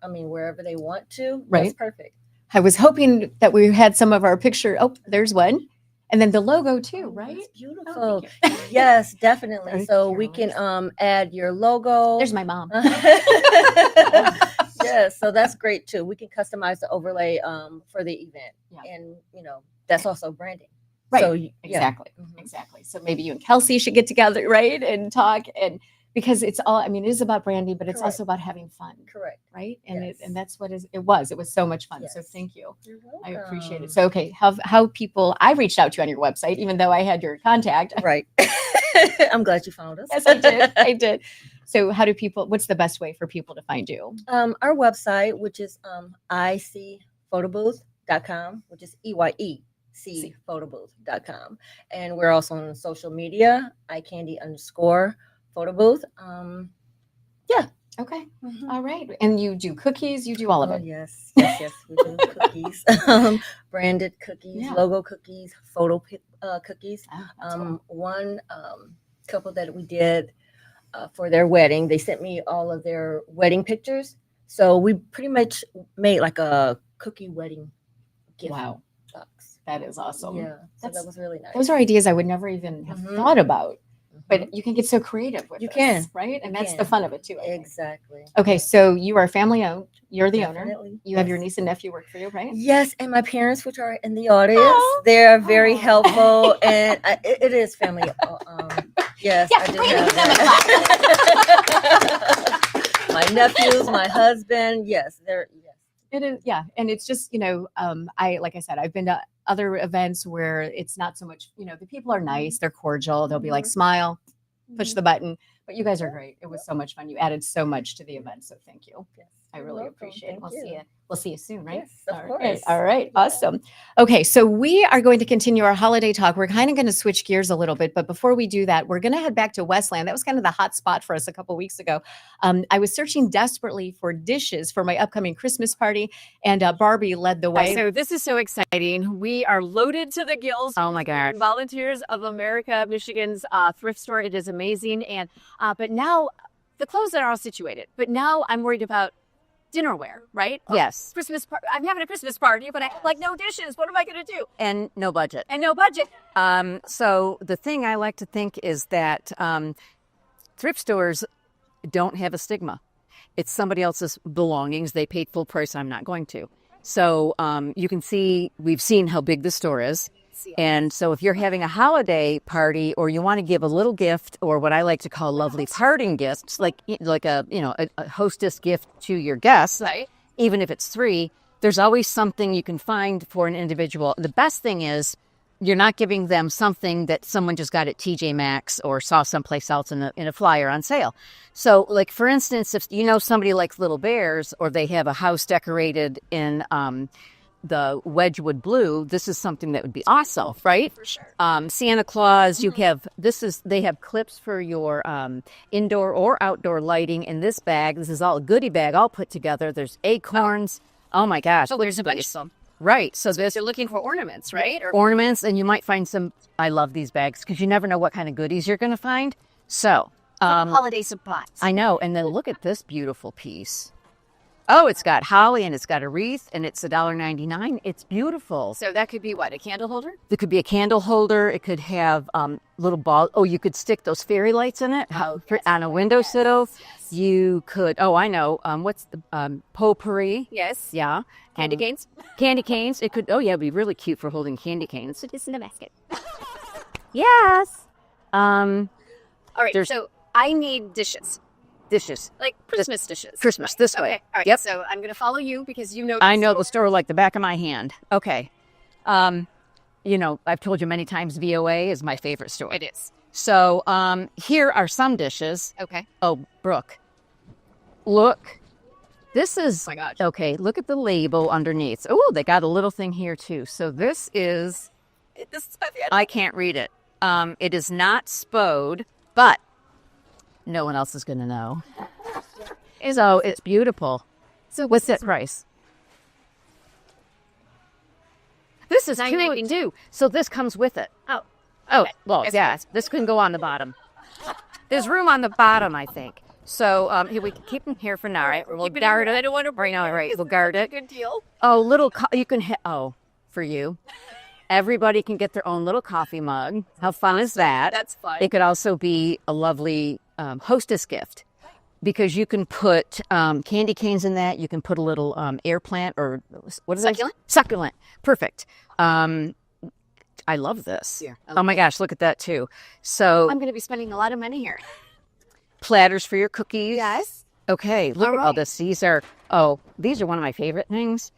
from, wherever they want to. Right. That's perfect. I was hoping that we had some of our picture. Oh, there's one. And then the logo too, Oh, right? that's Oh, beautiful. thank you. Yes, definitely. Very So we careless. can add your logo. There's my mom. Yes, so that's great too. We can customize the overlay for the event, Yeah. and that's also branding. Right. So yeah. Exactly. Mhm. Exactly. So maybe you and Kelsey should get together, right? And talk and because it's all, it is about branding, but it's Correct. also about having fun, Correct. right? And Yes. and that's what it was so much fun. So Yes. thank you. You're I appreciate welcome. it. So, okay, how people, I reached out to you on your website, even though I had your contact. Right. I'm glad you found us. Yes, I did. I did. So how do people, what's the best way for people to find you? Our website, which is iCphotobooth.com, which is EYECphotobooth.com. And we're also on social media, iCandy_photobooth. Okay. All right. And you do cookies, you do all of Oh, it. yes. We do cookies, branded cookies, Yeah. logo cookies, photo cookies. Oh, that's cool. One couple that we did for their wedding, they sent me all of their wedding pictures. So we pretty much made like a cookie wedding gift Wow. box. That is awesome. Yeah, so That's- that was really nice. Those are ideas I would never even have Mhm. thought about, Mhm. but you can get so creative with You this, can. right? And You that's the can. fun of it too. I think. Exactly. Okay. Yeah, So you are family owned. You're the owner. definitely. You have your Yes. niece and nephew work for you, right? Yes, and my parents, which are in the audience, Oh. they're very Aw. helpful, and it is family. Yes, Yeah, I do right, have give them a that. My nephews, my husband, yes, they're yes. It is, yeah. And it's just, like I said, I've been to other events where it's not so much, the people are nice, they're cordial, they'll be like, Mhm. smile, push the button. But you guys are great. It was so much fun. You added so much to the event, so thank you. I You're really welcome. appreciate it. Thank We'll see you. you. We'll see you soon, right? Yes, of All right. course. All right. Yeah. Awesome. Okay, so we are going to continue our holiday talk. We're kind of going to switch gears a little bit, but before we do that, we're going to head back to Westland. That was kind of the hot spot for us a couple weeks ago. I was searching desperately for dishes for my upcoming Christmas party, and Barbie led the way. So this is so exciting. We are loaded to the gills. Oh my God. Volunteers of America, Michigan's thrift store. It is amazing. And but now the clothes are all situated. But now I'm worried about dinnerware, right? Yes, Christmas party. I'm having a Christmas party, but I have like no dishes. What am I going to do? and no budget. And no budget. So the thing I like to think is that thrift stores don't have a stigma. It's somebody else's belongings. They paid full price. I'm not going to. So you can see, we've seen how big the store is. And so if you're having a holiday party or you want to give a little gift, or what I like to call lovely parting gifts, like a hostess gift to your guests, Right. even if it's 3, there's always something you can find for an individual. The best thing is you're not giving them something that someone just got at TJ Maxx or saw someplace else in a flyer on sale. So, like, for instance, if you know somebody likes Little Bears, or they have a house decorated in the Wedgwood blue, this is something that would be awesome, right? For sure. Santa Claus, you have, they have clips for your indoor or outdoor lighting in this bag. This is all a goodie bag all put together. There's acorns. Oh my gosh. So there's a bunch of them. Right. So there's They're looking for ornaments, right? Or ornaments, and you might find some. I love these bags because you never know what kind of goodies you're going to find. So, holiday supplies. I know. And then look at this beautiful piece. Oh, it's got holly and it's got a wreath and it's $1.99. It's beautiful. So that could be what? A candle holder? It could be a candle holder. It could have little ball. Oh, you could stick those fairy lights in it on a windowsill. Yes. You could. Oh, I know. What's the potpourri? Yes. Yeah. Candy canes? Candy canes. It could. Oh, yeah. It'd be really cute for holding candy canes. So just in a basket. Yes. All right. There's- So I need dishes. Dishes. Like Christmas dishes. Christmas, this way. Okay. All right. Yep. So I'm going to follow you because you know. I know the store like the back of my hand. Okay. I've told you many times VOA is my favorite store. It is. So here are some dishes. Okay. Oh, Brooke. Look. This is, Oh my gosh. okay, look at the label underneath. Oh, they got a little thing here too. So this is, This is my favorite. I can't read it. It is not Spode, but no one else is going to know. It's beautiful. So What's that price? This is $9.92. cute too. So this comes with it. Oh. Oh, Okay. well, Yes, yeah. please. This can go on the bottom. There's room on the bottom, I think. So here we can keep them here for now. Right? We'll Keep it guard in- I it. don't want to Right now, right? We'll It's guard a it. good deal. Oh, you can hit. Oh, for you. Everybody can get their own little coffee mug. How fun is that? That's fun. It could also be a lovely hostess gift, because you can put candy canes in that. You can put a little air plant, or what is Succulent? that? Succulent. Perfect. I love this. Yeah, I Oh my gosh, look at that too. So I'm going to be spending a lot of money here. platters for your cookies. Yes. Okay, look All at all right. this. These are one of my favorite things.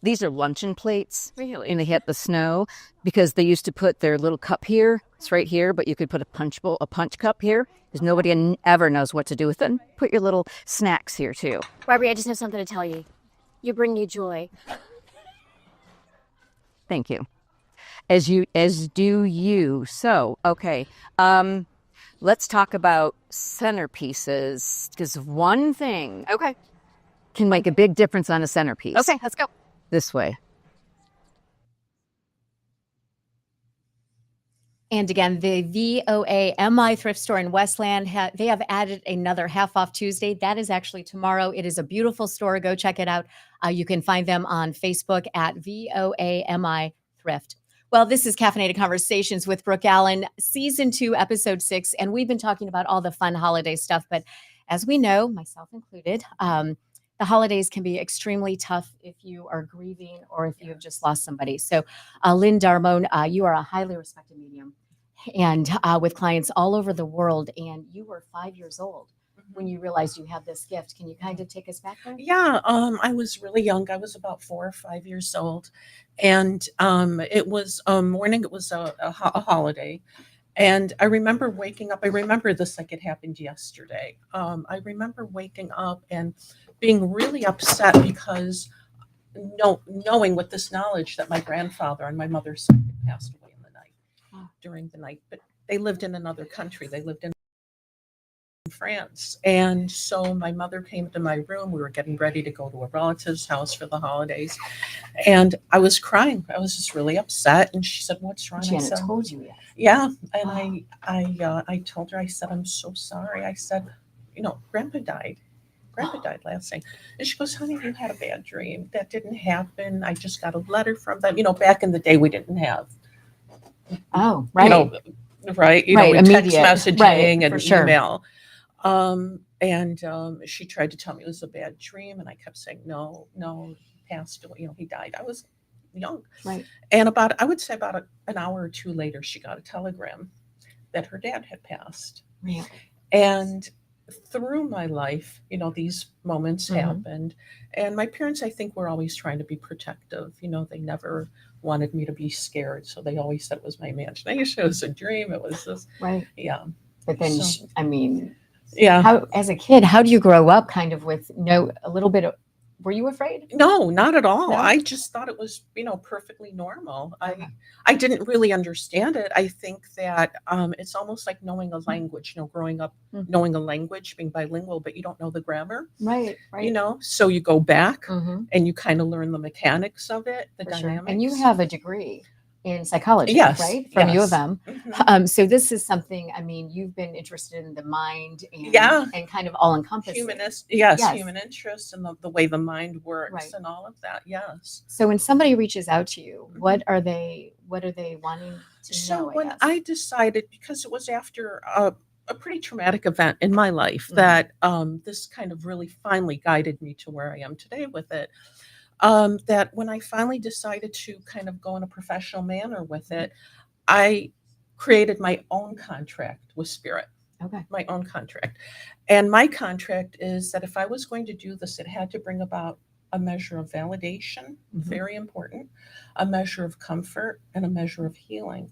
These are luncheon plates. Really? And they hit the snow, because they used to put their little cup here. It's right here, but you could put a punch cup here, because nobody ever knows what to do with it. Put your little snacks here too. Barbie, I just have something to tell you. You bring me joy. Thank you. As do you. So, okay. Let's talk about centerpieces, because one thing Okay. can make a big difference on a centerpiece. Okay, let's go. This way. And again, the VOA MI thrift store in Westland, they have added another half off Tuesday. That is actually tomorrow. It is a beautiful store. Go check it out. You can find them on Facebook at VOA MI Thrift. Well, this is Caffeinated Conversations with Brooke Allen, season 2, episode 6. And we've been talking about all the fun holiday stuff. But as we know, myself included, the holidays can be extremely tough if you are grieving or if you have just lost somebody. So, Lynn Darmone, you are a highly respected medium and with clients all over the world. And you were 5 years old when you realized you had this gift. Can you kind of take us back there? Yeah, I was really young. I was about 4 or 5 years old, and it was a morning. It was a holiday, And I remember waking up. I remember this like it happened yesterday. I remember waking up and being really upset because knowing with this knowledge that my grandfather on my mother's side had passed away in the night, during the night. But they lived in another country. They lived in France. And so my mother came to my room. We were getting ready to go to a relative's house for the holidays. And I was crying. I was just really upset. And she said, "What's wrong?" I Janet said, told you yet. yeah. And I told her, I said, "I'm so sorry." I said, Grandpa died. Grandpa died last night. And she goes, "Honey, you had a bad dream. That didn't happen. I just got a letter from them." Back in the day, we didn't have, Oh, right. Right. Right, with text immediate. messaging Right, and for sure. email. She tried to tell me it was a bad dream. And I kept saying, no, he passed away. He died. I was young. Right. And I would say about an hour or two later, she got a telegram that her dad had passed. Really? And through my life, these moments Mhm. happened. And my parents, I think, were always trying to be protective. They never wanted me to be scared. So they always said it was my imagination. It was a dream. It was this. Right. Yeah. But then, So- yeah. Yeah. How, as a kid, how do you grow up kind of with a little bit of, were you afraid? No, not at all. No? I just thought it was, perfectly normal. Okay. I didn't really understand it. I think that it's almost like knowing a language, growing up, Mhm. knowing a language, being bilingual, but you don't know the grammar, Right. Right. so you go back Mhm. and you kind of learn the mechanics of it, the For sure. dynamics. And you have a degree in psychology, Yes, right? From U of yes. M. Mhm. So this is something, you've been interested in the mind and, Yeah. and kind of all encompassing. Yes, Yes. human interest and the way the mind works Right. and all of that. Yes. So when somebody reaches out to you, what are they wanting to So know? when guess? I decided, because it was after a pretty traumatic event in my life, Mhm. that this kind of really finally guided me to where I am today with it. That when I finally decided to kind of go in a professional manner with it, I created my own contract with Spirit. Okay. My own contract. And my contract is that if I was going to do this, it had to bring about a measure of validation, Mhm. very important, a measure of comfort, and a measure of healing.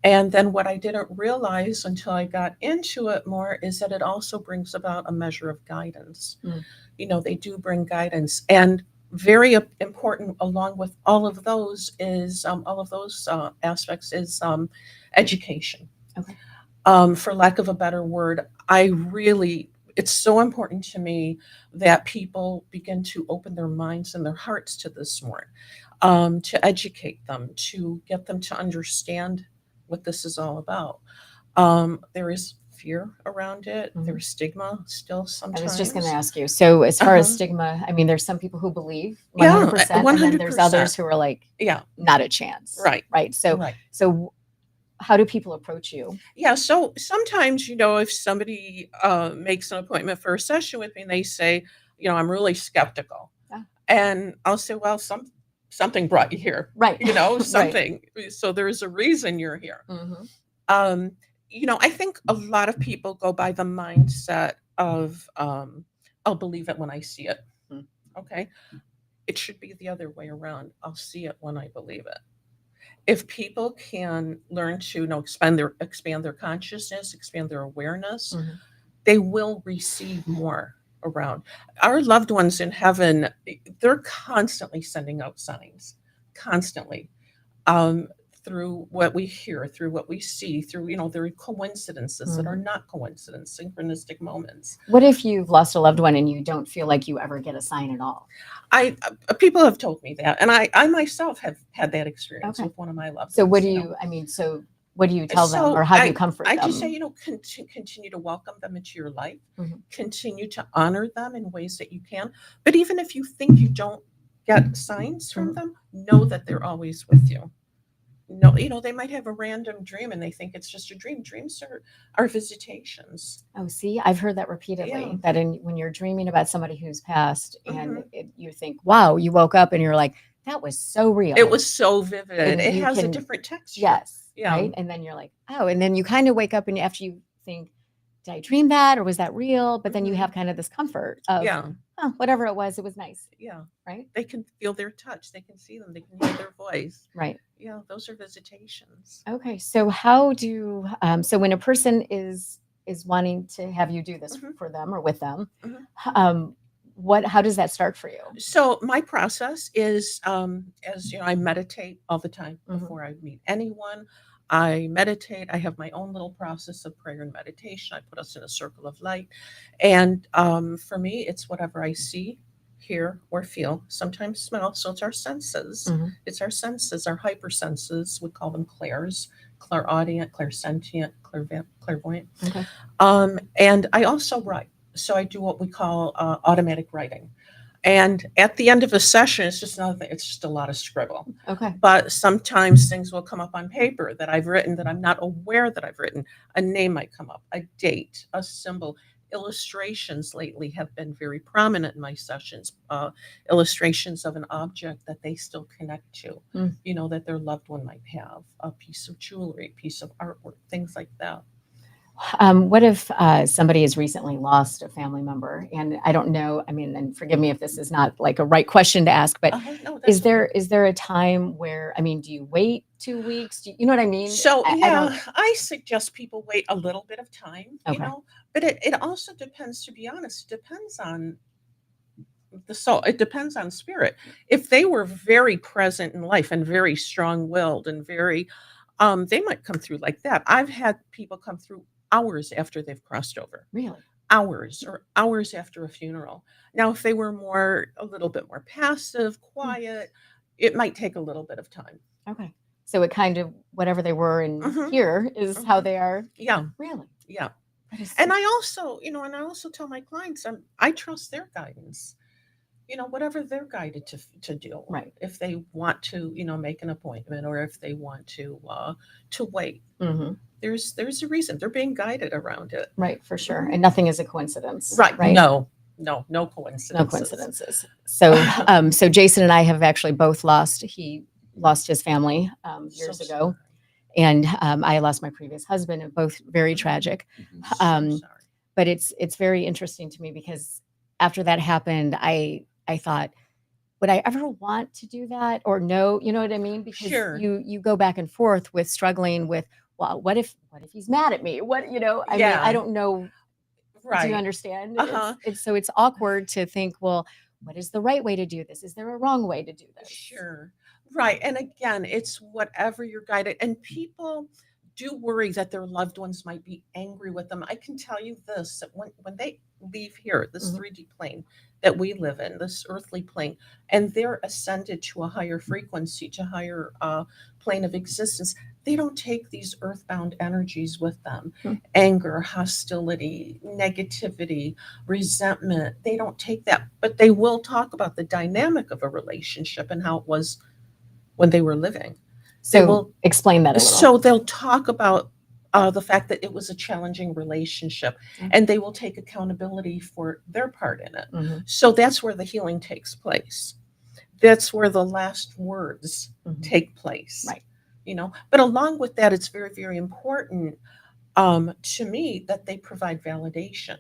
And then what I didn't realize until I got into it more is that it also brings about a measure of guidance. Mm. They do bring guidance. And very important along with all of those is aspects is education. Okay. For lack of a better word, it's so important to me that people begin to open their minds and their hearts to this more, to educate them, to get them to understand what this is all about. There is fear around it. Mhm. There's stigma still I sometimes. was just going to ask you. So as far as Uh-huh. stigma, there's some people who believe Yeah, 100%, and then there's others 100%. who are like, Yeah, not a chance. Right. Right. So, right. so how do people approach you? Yeah, so sometimes, if somebody makes an appointment for a session with me and they say, I'm really skeptical. Yeah. And I'll say, well, something brought you here, Right. Right. something. So there's a reason you're here. Mhm. I think a lot of people go by the mindset of, I'll believe it when I see it. Mm. Okay. It should be the other way around. I'll see it when I believe it. If people can learn to, expand their consciousness, expand their awareness, Mhm. they will receive more around. Our loved ones in heaven, they're constantly sending out signs, constantly, through what we hear, through what we see, through, there are coincidences that are not coincidence, synchronistic moments. What if you've lost a loved one and you don't feel like you ever get a sign at all? People have told me that, and I myself have had that experience Okay. with one of my loved So ones. what do you tell them, So or how do you comfort I them? just say, continue to welcome them into your life, Mhm. continue to honor them in ways that you can. But even if you think you don't get signs from them, know that they're always with you. No, they might have a random dream and they think it's just a dream. Dreams are visitations. Oh, see, I've heard that repeatedly, Yeah. that when you're dreaming about somebody who's passed and Mhm. you think, wow, you woke up and you're like, that was so real. It was so vivid. And It you has a can- different texture. Yes. Yeah. Right. And then you're like, oh, and then you kind of wake up and after you think, did I dream that or was that real? But then you have kind of this comfort of, Yeah. oh, whatever it was nice, Yeah. right? They can feel their touch. They can see them. They can hear their voice. Right. Yeah. Those are visitations. Okay. So how do so when a person is wanting to have you do this Mhm. for them or with them, Mhm. how does that start for you? So my process is, as you know, I meditate all the time Mhm. before I meet anyone. I meditate. I have my own little process of prayer and meditation. I put us in a circle of light, and for me, it's whatever I see, hear, or feel. Sometimes smell. So it's our senses. Mhm. It's our senses, our hypersenses. We call them clairs, clairaudient, clairsentient, clairvoyant. Okay. And I also write. So I do what we call automatic writing. And at the end of a session, it's just another thing. It's just a lot of scribble. Okay. But sometimes things will come up on paper that I've written that I'm not aware that I've written. A name might come up, a date, a symbol. Illustrations lately have been very prominent in my sessions. Illustrations of an object that they still connect to, Mm. you know, that their loved one might have, a piece of jewelry, a piece of artwork, things like that. What if somebody has recently lost a family member? And I don't know, I mean, and forgive me if this is not like a right question to ask, but No, that's is okay. there a time where, I mean, do you wait 2 weeks? You know what I mean? So I don't, I suggest people wait a little bit of time, you Okay. know, but it also depends, to be honest, it depends on the soul. It depends on spirit. If they were very present in life and very strong-willed and very, they might come through like that. I've had people come through hours after they've crossed over. really? Hours or hours after a funeral. Now, if they were a little bit more passive, quiet, it might take a little bit of time. Okay. So it kind of, whatever they were in Mhm. here is how Mhm. they are. Yeah, Really? yeah. That is And so- I also, and I also tell my clients, I trust their guidance. Whatever they're guided to do. Right. If they want to, make an appointment, or if they want to wait. Mhm. There's a reason. They're being guided around it. Right, for sure. Mhm. And nothing is a coincidence. Right. Right. No coincidences. No coincidences. So, so Jason and I have actually both he lost his family years So ago, sorry. and I lost my previous husband, and both very tragic. So Um, sorry. But it's very interesting to me because after that happened, I thought, would I ever want to do that or no? You know what I mean? Because Sure. you go back and forth with struggling with, well, what if he's mad at me? What I mean, Yeah. I don't know. Right. Do you understand? Uh-huh. So it's awkward to think, well, what is the right way to do this? Is there a wrong way to do this? Sure. Right. And again, it's whatever you're guided. And people do worry that their loved ones might be angry with them. I can tell you this, that when they leave here, this Mhm. 3D plane that we live in, this earthly plane, and they're ascended to a higher frequency, to a higher plane of existence, they don't take these earthbound energies with them. Hmm. Anger, hostility, negativity, resentment. They don't take that, but they will talk about the dynamic of a relationship and how it was when they were living. So will- explain that a little. So they'll talk about the fact that it was a challenging relationship, Mhm. and they will take accountability for their part in it. Mhm. So that's where the healing takes place. That's where the last words Mhm. take place. Right. But along with that, it's very, very important to me that they provide validation.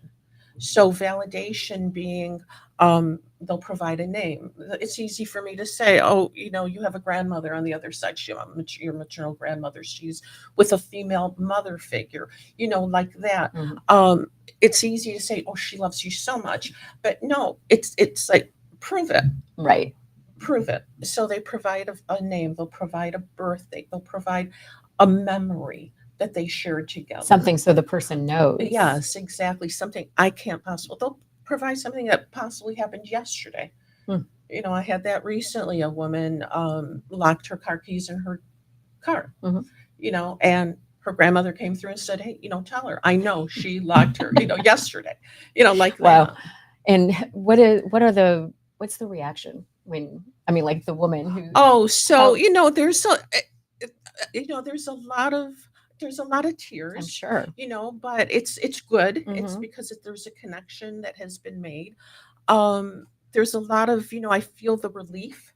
So validation being, they'll provide a name. It's easy for me to say, oh, you have a grandmother on the other side. Your maternal grandmother. She's with a female mother figure, like that. Mhm. It's easy to say, oh, she loves you so much. But no, it's like, prove it. Right. Prove it. So they provide a name, they'll provide a birthday, they'll provide a memory that they shared together. Something so the person knows. Yes, exactly. Something I can't possibly. They'll provide something that possibly happened yesterday. Hmm. I had that recently. A woman locked her car keys in her car. Mhm. And her grandmother came through and said, "Hey, tell her I know she locked her, yesterday." Like Wow. that. And what's the reaction when, I mean, like the woman who, Oh, so How- there's there's a lot of tears. I'm sure. But it's good. It's Mhm. because there's a connection that has been made. There's a lot of, I feel the relief,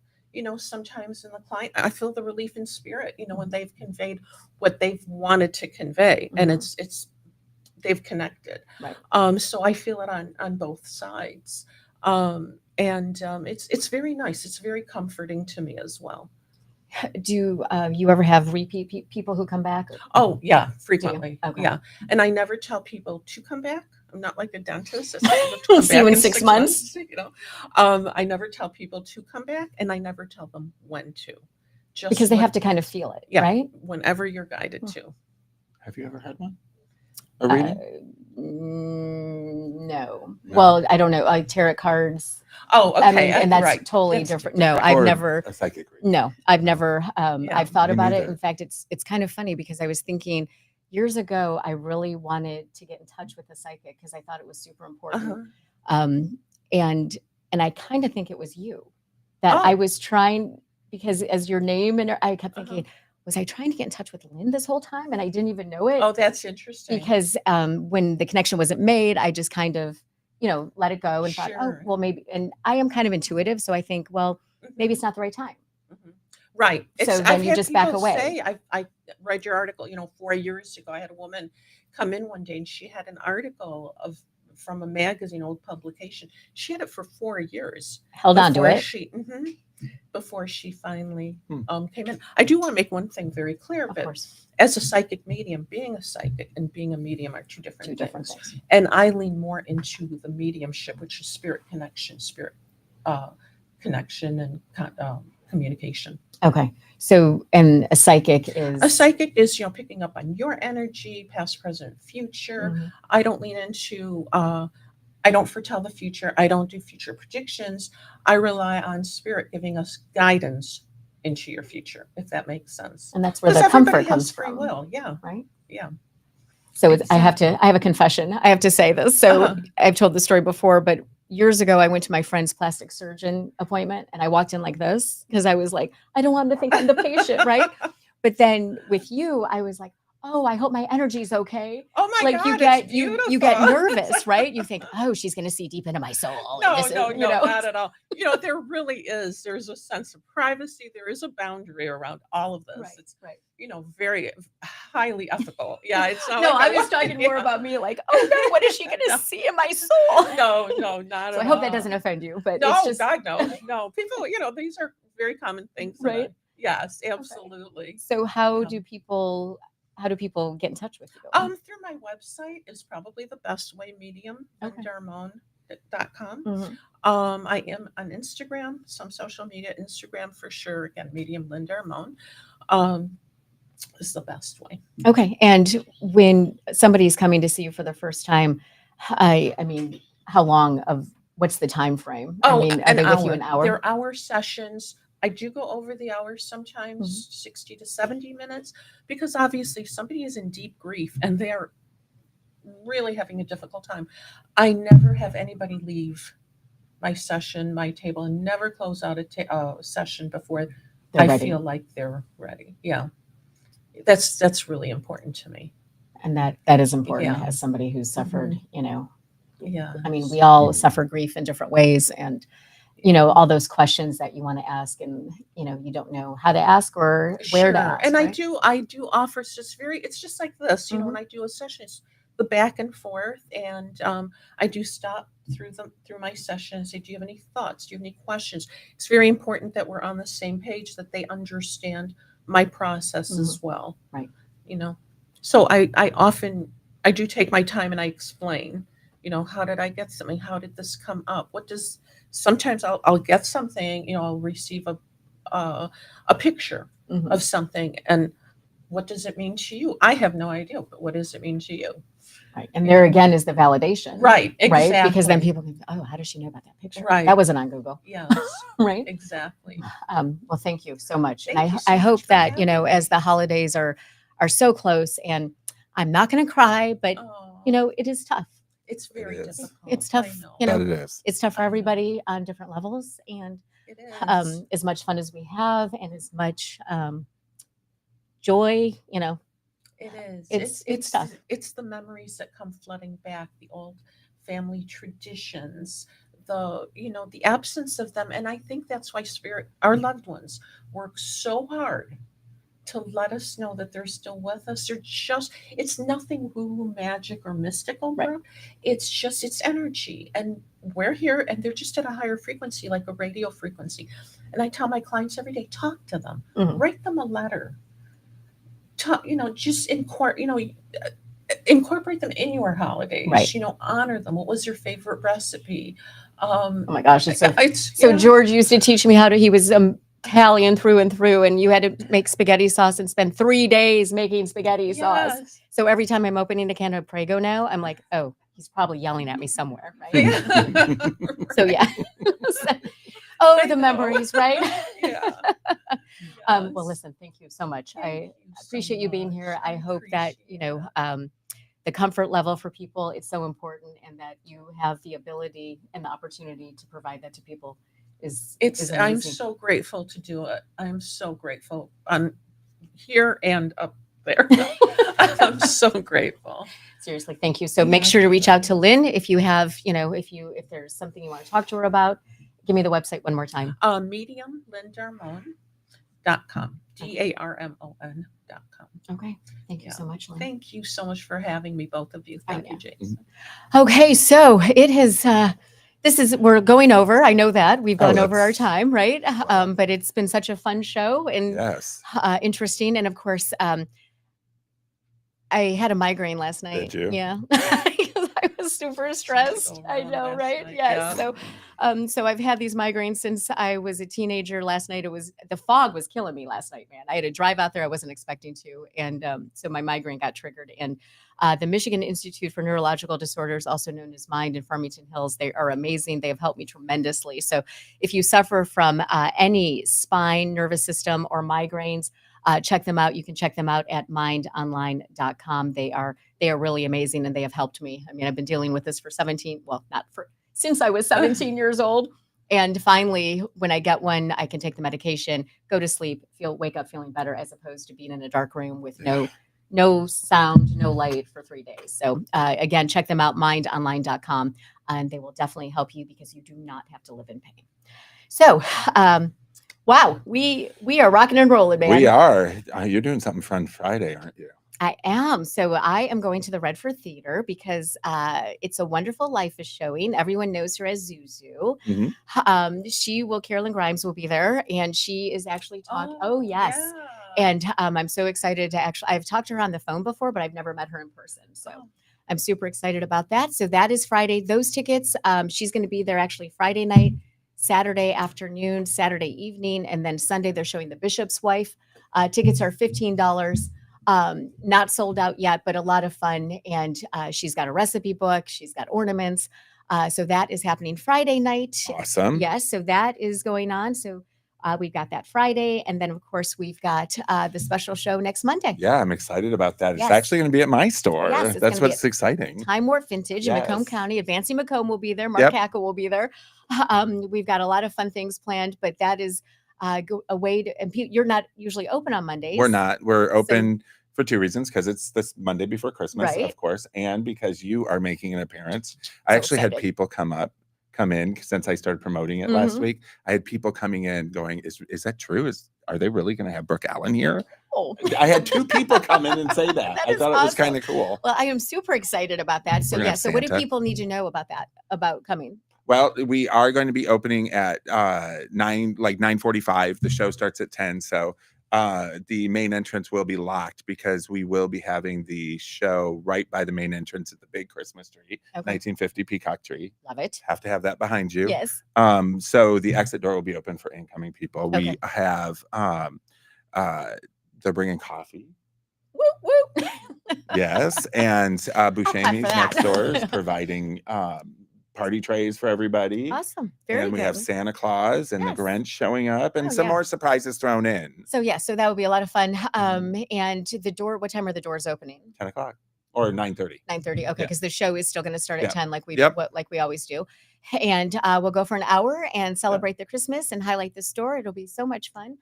sometimes in the client. I feel the relief in spirit, when they've conveyed what they've wanted to convey. And Mhm. it's they've connected. Right. So I feel it on both sides. It's very nice. It's very comforting to me as well. Do you ever have repeat people who come back? Oh yeah, frequently. Okay. Yeah, and I never tell people to come back. I'm not like a dentist. I tell people to come See you back in 6 months. You know, I never tell people to come back, and I never tell them when to. Just Because they when- have to kind of feel it, yeah, right? whenever you're guided to. Have you ever had one? A reading? No. No. Well, I don't know. Like tarot cards. Oh, okay. I mean, and that's right. totally That's different. No, different. I've Or never. a psychic reading. No, I've never. Yeah, I've thought me about it. neither. In fact, it's kind of funny because I was thinking years ago I really wanted to get in touch with a psychic because I thought it was super important. Uh-huh. And I kind of think it was you that Oh. I was trying because as your name and I kept Uh-huh. thinking, was I trying to get in touch with Lynn this whole time and I didn't even know it? Oh, that's interesting. Because when the connection wasn't made, I just kind of, let it go and thought, oh, Sure. well, maybe. And I am kind of intuitive, so I think, well, maybe it's not the right time. Mhm. Right. So then I've you had just back people away. say, I read your article, 4 years ago. I had a woman come in one day and she had an article from a magazine, old publication. She had it for 4 years. Held on to before it. Before she finally Hmm. came in. I do want to make one thing very clear, Of but course, as a psychic medium, being a psychic and being a medium are two different two different things. things. And I lean more into the mediumship, which is spirit connection, connection and communication. Okay. So, and a psychic is A psychic is, picking up on your energy, past, present, future. Mhm. I don't lean into, I don't foretell the future. I don't do future predictions. I rely on spirit giving us guidance into your future, if that makes sense. And that's where Because the comfort everybody comes has free from, will. Yeah. right? Yeah. So I have a confession. I have to say this. So Uh-huh. I've told the story before, but years ago, I went to my friend's plastic surgeon appointment and I walked in like this because I was like, I don't want him to think I'm the patient, right? But then with you, I was like, oh, I hope my energy's okay. Oh my Like God, you it's get beautiful. nervous, right? You think, oh, she's going to see deep into my soul. and No, this is- no, you no, know. not at all. There really is. There's a sense of privacy. There is a boundary around all of this. Right, It's, right. very highly ethical. Yeah, it's not No, like I was talking more yeah. about me like, oh God, what is she going to No. see in my soul? No, no, not So at I hope that all. doesn't offend you, but No, it's just, God, no, no. People, these are very common things. that Right. yes, absolutely. so how Yeah. do people get in touch with you? Through my website is probably the best way. Medium, Okay. lindarmone.com. Mhm. I am on Instagram, some social media, Instagram for sure. Again, medium Linda Armone. Is the best way. Okay. And when somebody's coming to see you for the first time, I mean, how long what's the time frame? I mean, are an they with you an hour? They're hour sessions. I do go over the hours sometimes, Mm-hmm. 60 to 70 minutes, because obviously somebody is in deep grief and they are really having a difficult time. I never have anybody leave my session, my table, and never close out a session before They're I ready. feel like they're ready. Yeah. That's really important to me. And that is important Yeah. Mm-hmm. as somebody who's suffered, Yeah. I mean, we all suffer grief in different ways and all those questions that you want to ask and you don't know how to ask or where to Sure. ask. And right? I do offer it's just like this, Mm-hmm. when I do a session, it's the back and forth. And I do stop through my session and say, do you have any thoughts? Do you have any questions? It's very important that we're on the same page, that they understand my process as well. Right. So I do take my time and I explain, how did I get something? How did this come up? Sometimes I'll get something, I'll receive a picture Mhm. of something, and what does it mean to you? I have no idea, but what does it mean to you? Right. And there again is the validation. Right, Right. Because then exactly. people can, oh, how does she know about that picture? Right. That wasn't on Google. Yes, Right. exactly. Well, thank you so much. Thank And you so I hope much for that, having as the holidays are so close and I'm not going to cry, but Oh, it is tough. it's very It is. difficult. It's tough, I know. But it is. It's tough for I know. everybody on different levels. And It is. as much fun as we have and as much joy, It is. it's tough. It's the memories that come flooding back, the old family traditions, the absence of them. And I think that's why our loved ones work so hard to let us know that they're still with us. It's nothing woo-woo magic or mystical, Right. Brooke. It's energy. And we're here and they're just at a higher frequency, like a radio frequency. And I tell my clients every day, talk to them, Mhm. write them a letter. Just incorporate them in your holidays, Right. honor them. What was your favorite recipe? Oh my gosh, it's so Yeah. George used to teach me he was Italian through and through, and you had to make spaghetti sauce and spend 3 days making spaghetti sauce. Yes. So every time I'm opening a can of Prego now, I'm like, oh, he's probably yelling at me somewhere, right? Yeah. So yeah. Oh, I the know. memories, right? Yeah. Well, Yes. listen, thank you so much. Thank I you so appreciate you being much. here. I hope that, appreciate that. the comfort level for people is so important, and that you have the ability and the opportunity to provide that to people is I'm amazing. so grateful to do it. I'm so grateful. I'm here and up there. I'm so grateful. Seriously, thank you. So make sure to reach out to Lynn if you have, if there's something you want to talk to her about. Give me the website one more time. MediumLynnDarmon.com. DARMON.com. Okay. Thank you Yeah. so much, Lynn. Thank you so much for having me, both of you. Thank you, Jason. Okay, so it has we're going over. I know that we've gone over our that's- time, right? But it's been such a fun show and Yes. interesting. And of course, I had a migraine last night. Did you? Yeah. Because I was super stressed. go I wrong know, last right? night, Yes. yeah. So I've had these migraines since I was a teenager. Last night the fog was killing me last night, man. I had to drive out there. I wasn't expecting to. And so my migraine got triggered. And the Michigan Institute for Neurological Disorders, also known as MIND in Farmington Hills, they are amazing. They have helped me tremendously. So if you suffer from any spine, nervous system, or migraines, check them out. You can check them out at mindonline.com. They are really amazing, and they have helped me. I mean, I've been dealing with this since I was 17 years old. And finally, when I get one, I can take the medication, go to sleep, wake up feeling better, as opposed to being in a dark room with no sound, no light for 3 days. So again, check them out, mindonline.com, and they will definitely help you because you do not have to live in pain. So, wow, we are rocking and rolling, man. We are. You're doing something fun Friday, aren't you? I am. So I am going to the Redford Theater because It's a Wonderful Life is showing. Everyone knows her as Zuzu. Mhm. Carolyn Grimes will be there, and she is actually talking. Oh, yes. Yeah. And I'm so excited to I've talked to her on the phone before, but I've never met her in person. So I'm super excited about that. So that is Friday. Those tickets, she's going to be there actually Friday night, Saturday afternoon, Saturday evening, and then Sunday they're showing The Bishop's Wife. Tickets are $15. Not sold out yet, but a lot of fun. And she's got a recipe book. She's got ornaments. So that is happening Friday night. Awesome. Yes. So that is going on. So we've got that Friday. And then, of course, we've got the special show next Monday. Yeah, I'm excited about that. Yes. It's actually going to be at my store. Yes, it's That's gonna be what's exciting. Time Warp Vintage in Macomb Yes. County. Advancing Macomb will be there. Mark Yep. Hackle will be there. We've got a lot of fun things planned, but that is a way to, and you're not usually open on Mondays. We're not. We're open for two reasons, because it's this Monday before Christmas, Right. of course, and because you are making an appearance. I actually had excited. people come in since I started promoting it last Mhm. week. I had people coming in going, is that true? Are they really going to have Brooke Allen here? Oh. I had 2 people come in and say that. That I is thought it was awesome. kind of cool. Well, I am super excited about that. So We're gonna yeah. have So what do Santa. people need to know about that? About coming? Well, we are going to be opening at 9:45. The show starts at 10. So the main entrance will be locked because we will be having the show right by the main entrance at the big Christmas tree, Okay. 1950 peacock tree. Love it. Have to have that behind you. Yes. So the exit door will be open for incoming people. We Okay. have they're bringing coffee. Woo woo. Yes, and Buscemi's that. next door is providing party trays for everybody. Awesome. Very And we good. have Santa Claus and Yes. the Grinch showing up, and Oh, some yeah. more surprises thrown in. So yeah. So that would be a lot of fun. And the door. What time are the doors opening? 10 o'clock or 9:30. 9:30. Okay, Yeah. because the show is still going to start at Yeah. 10, like we Yep. like we always do. And we'll go for an hour and celebrate the Christmas and highlight the store. It'll be so much fun.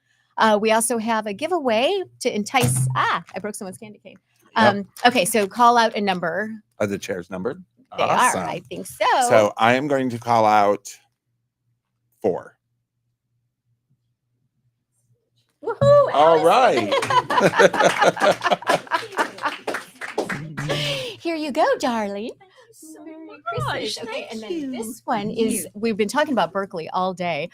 We also have a giveaway to entice. I broke someone's candy cane. Okay, so call out a number. Are the chairs numbered? They are. I think so. So I am going to call out 4. Woohoo! All right. Here you go, darling. Merry Christmas. Okay, and then this one is, we've been talking about Berkeley all day.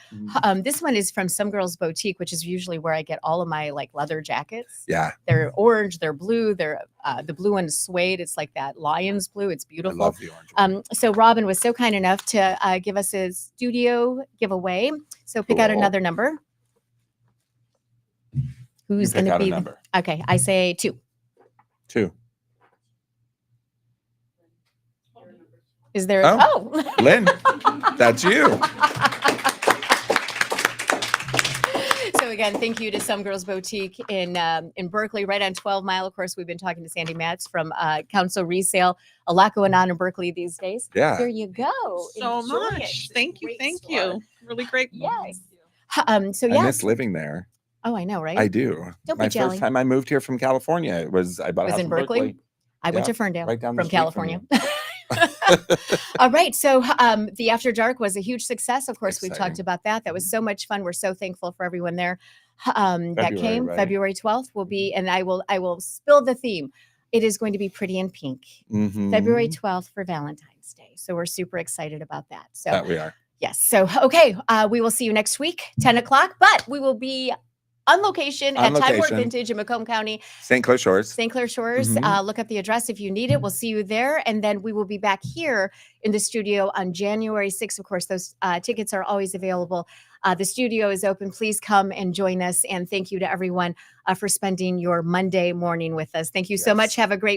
This one is from Some Girls Boutique, which is usually where I get all of my like leather jackets. Yeah. They're orange, they're blue, they're the blue one is suede. It's like that lion's blue. It's I beautiful. love the orange. So Robin was so kind enough to give us a studio giveaway. So pick out Cool. another number. Who's pick going to out a be? number. Okay, I say 2. 2. Is there? Oh. Lynn, that's you. So again, thank you to Some Girls Boutique in Berkeley, right on 12 Mile. Of course, we've been talking to Sandy Matz from Council Resale. A lot going on in Berkeley these days. Yeah. Here you go. So Enjoy much. it. Thank you. Great Thank store. you. Really great. Yes. So I yeah. miss living there. Oh, I know, right? I do. Don't My be jelly. first time I moved here from California, I bought a Was house in Berkeley? I went Yeah, to Ferndale right down the from street from California. All right. So the After Dark was a huge success. Of course, we talked Exciting. about that. That was so much fun. We're so thankful for everyone there that February, came. right? February 12th will be, and I will spill the theme. It is going to be pretty in pink. Mhm. February 12th for Valentine's Day. So we're super excited about that. So That we are. yes. So, okay. We will see you next week, 10 o'clock, but we will be on location On at Time Warp location. Vintage in Macomb County, St. Clair Shores. St. Clair Shores. Mhm. Look up the address if you need it. We'll see you there. And then we will be back here in the studio on January 6th. Of course, those tickets are always available. The studio is open. Please come and join us. And thank you to everyone for spending your Monday morning with us. Thank you so much. Yes. Have a great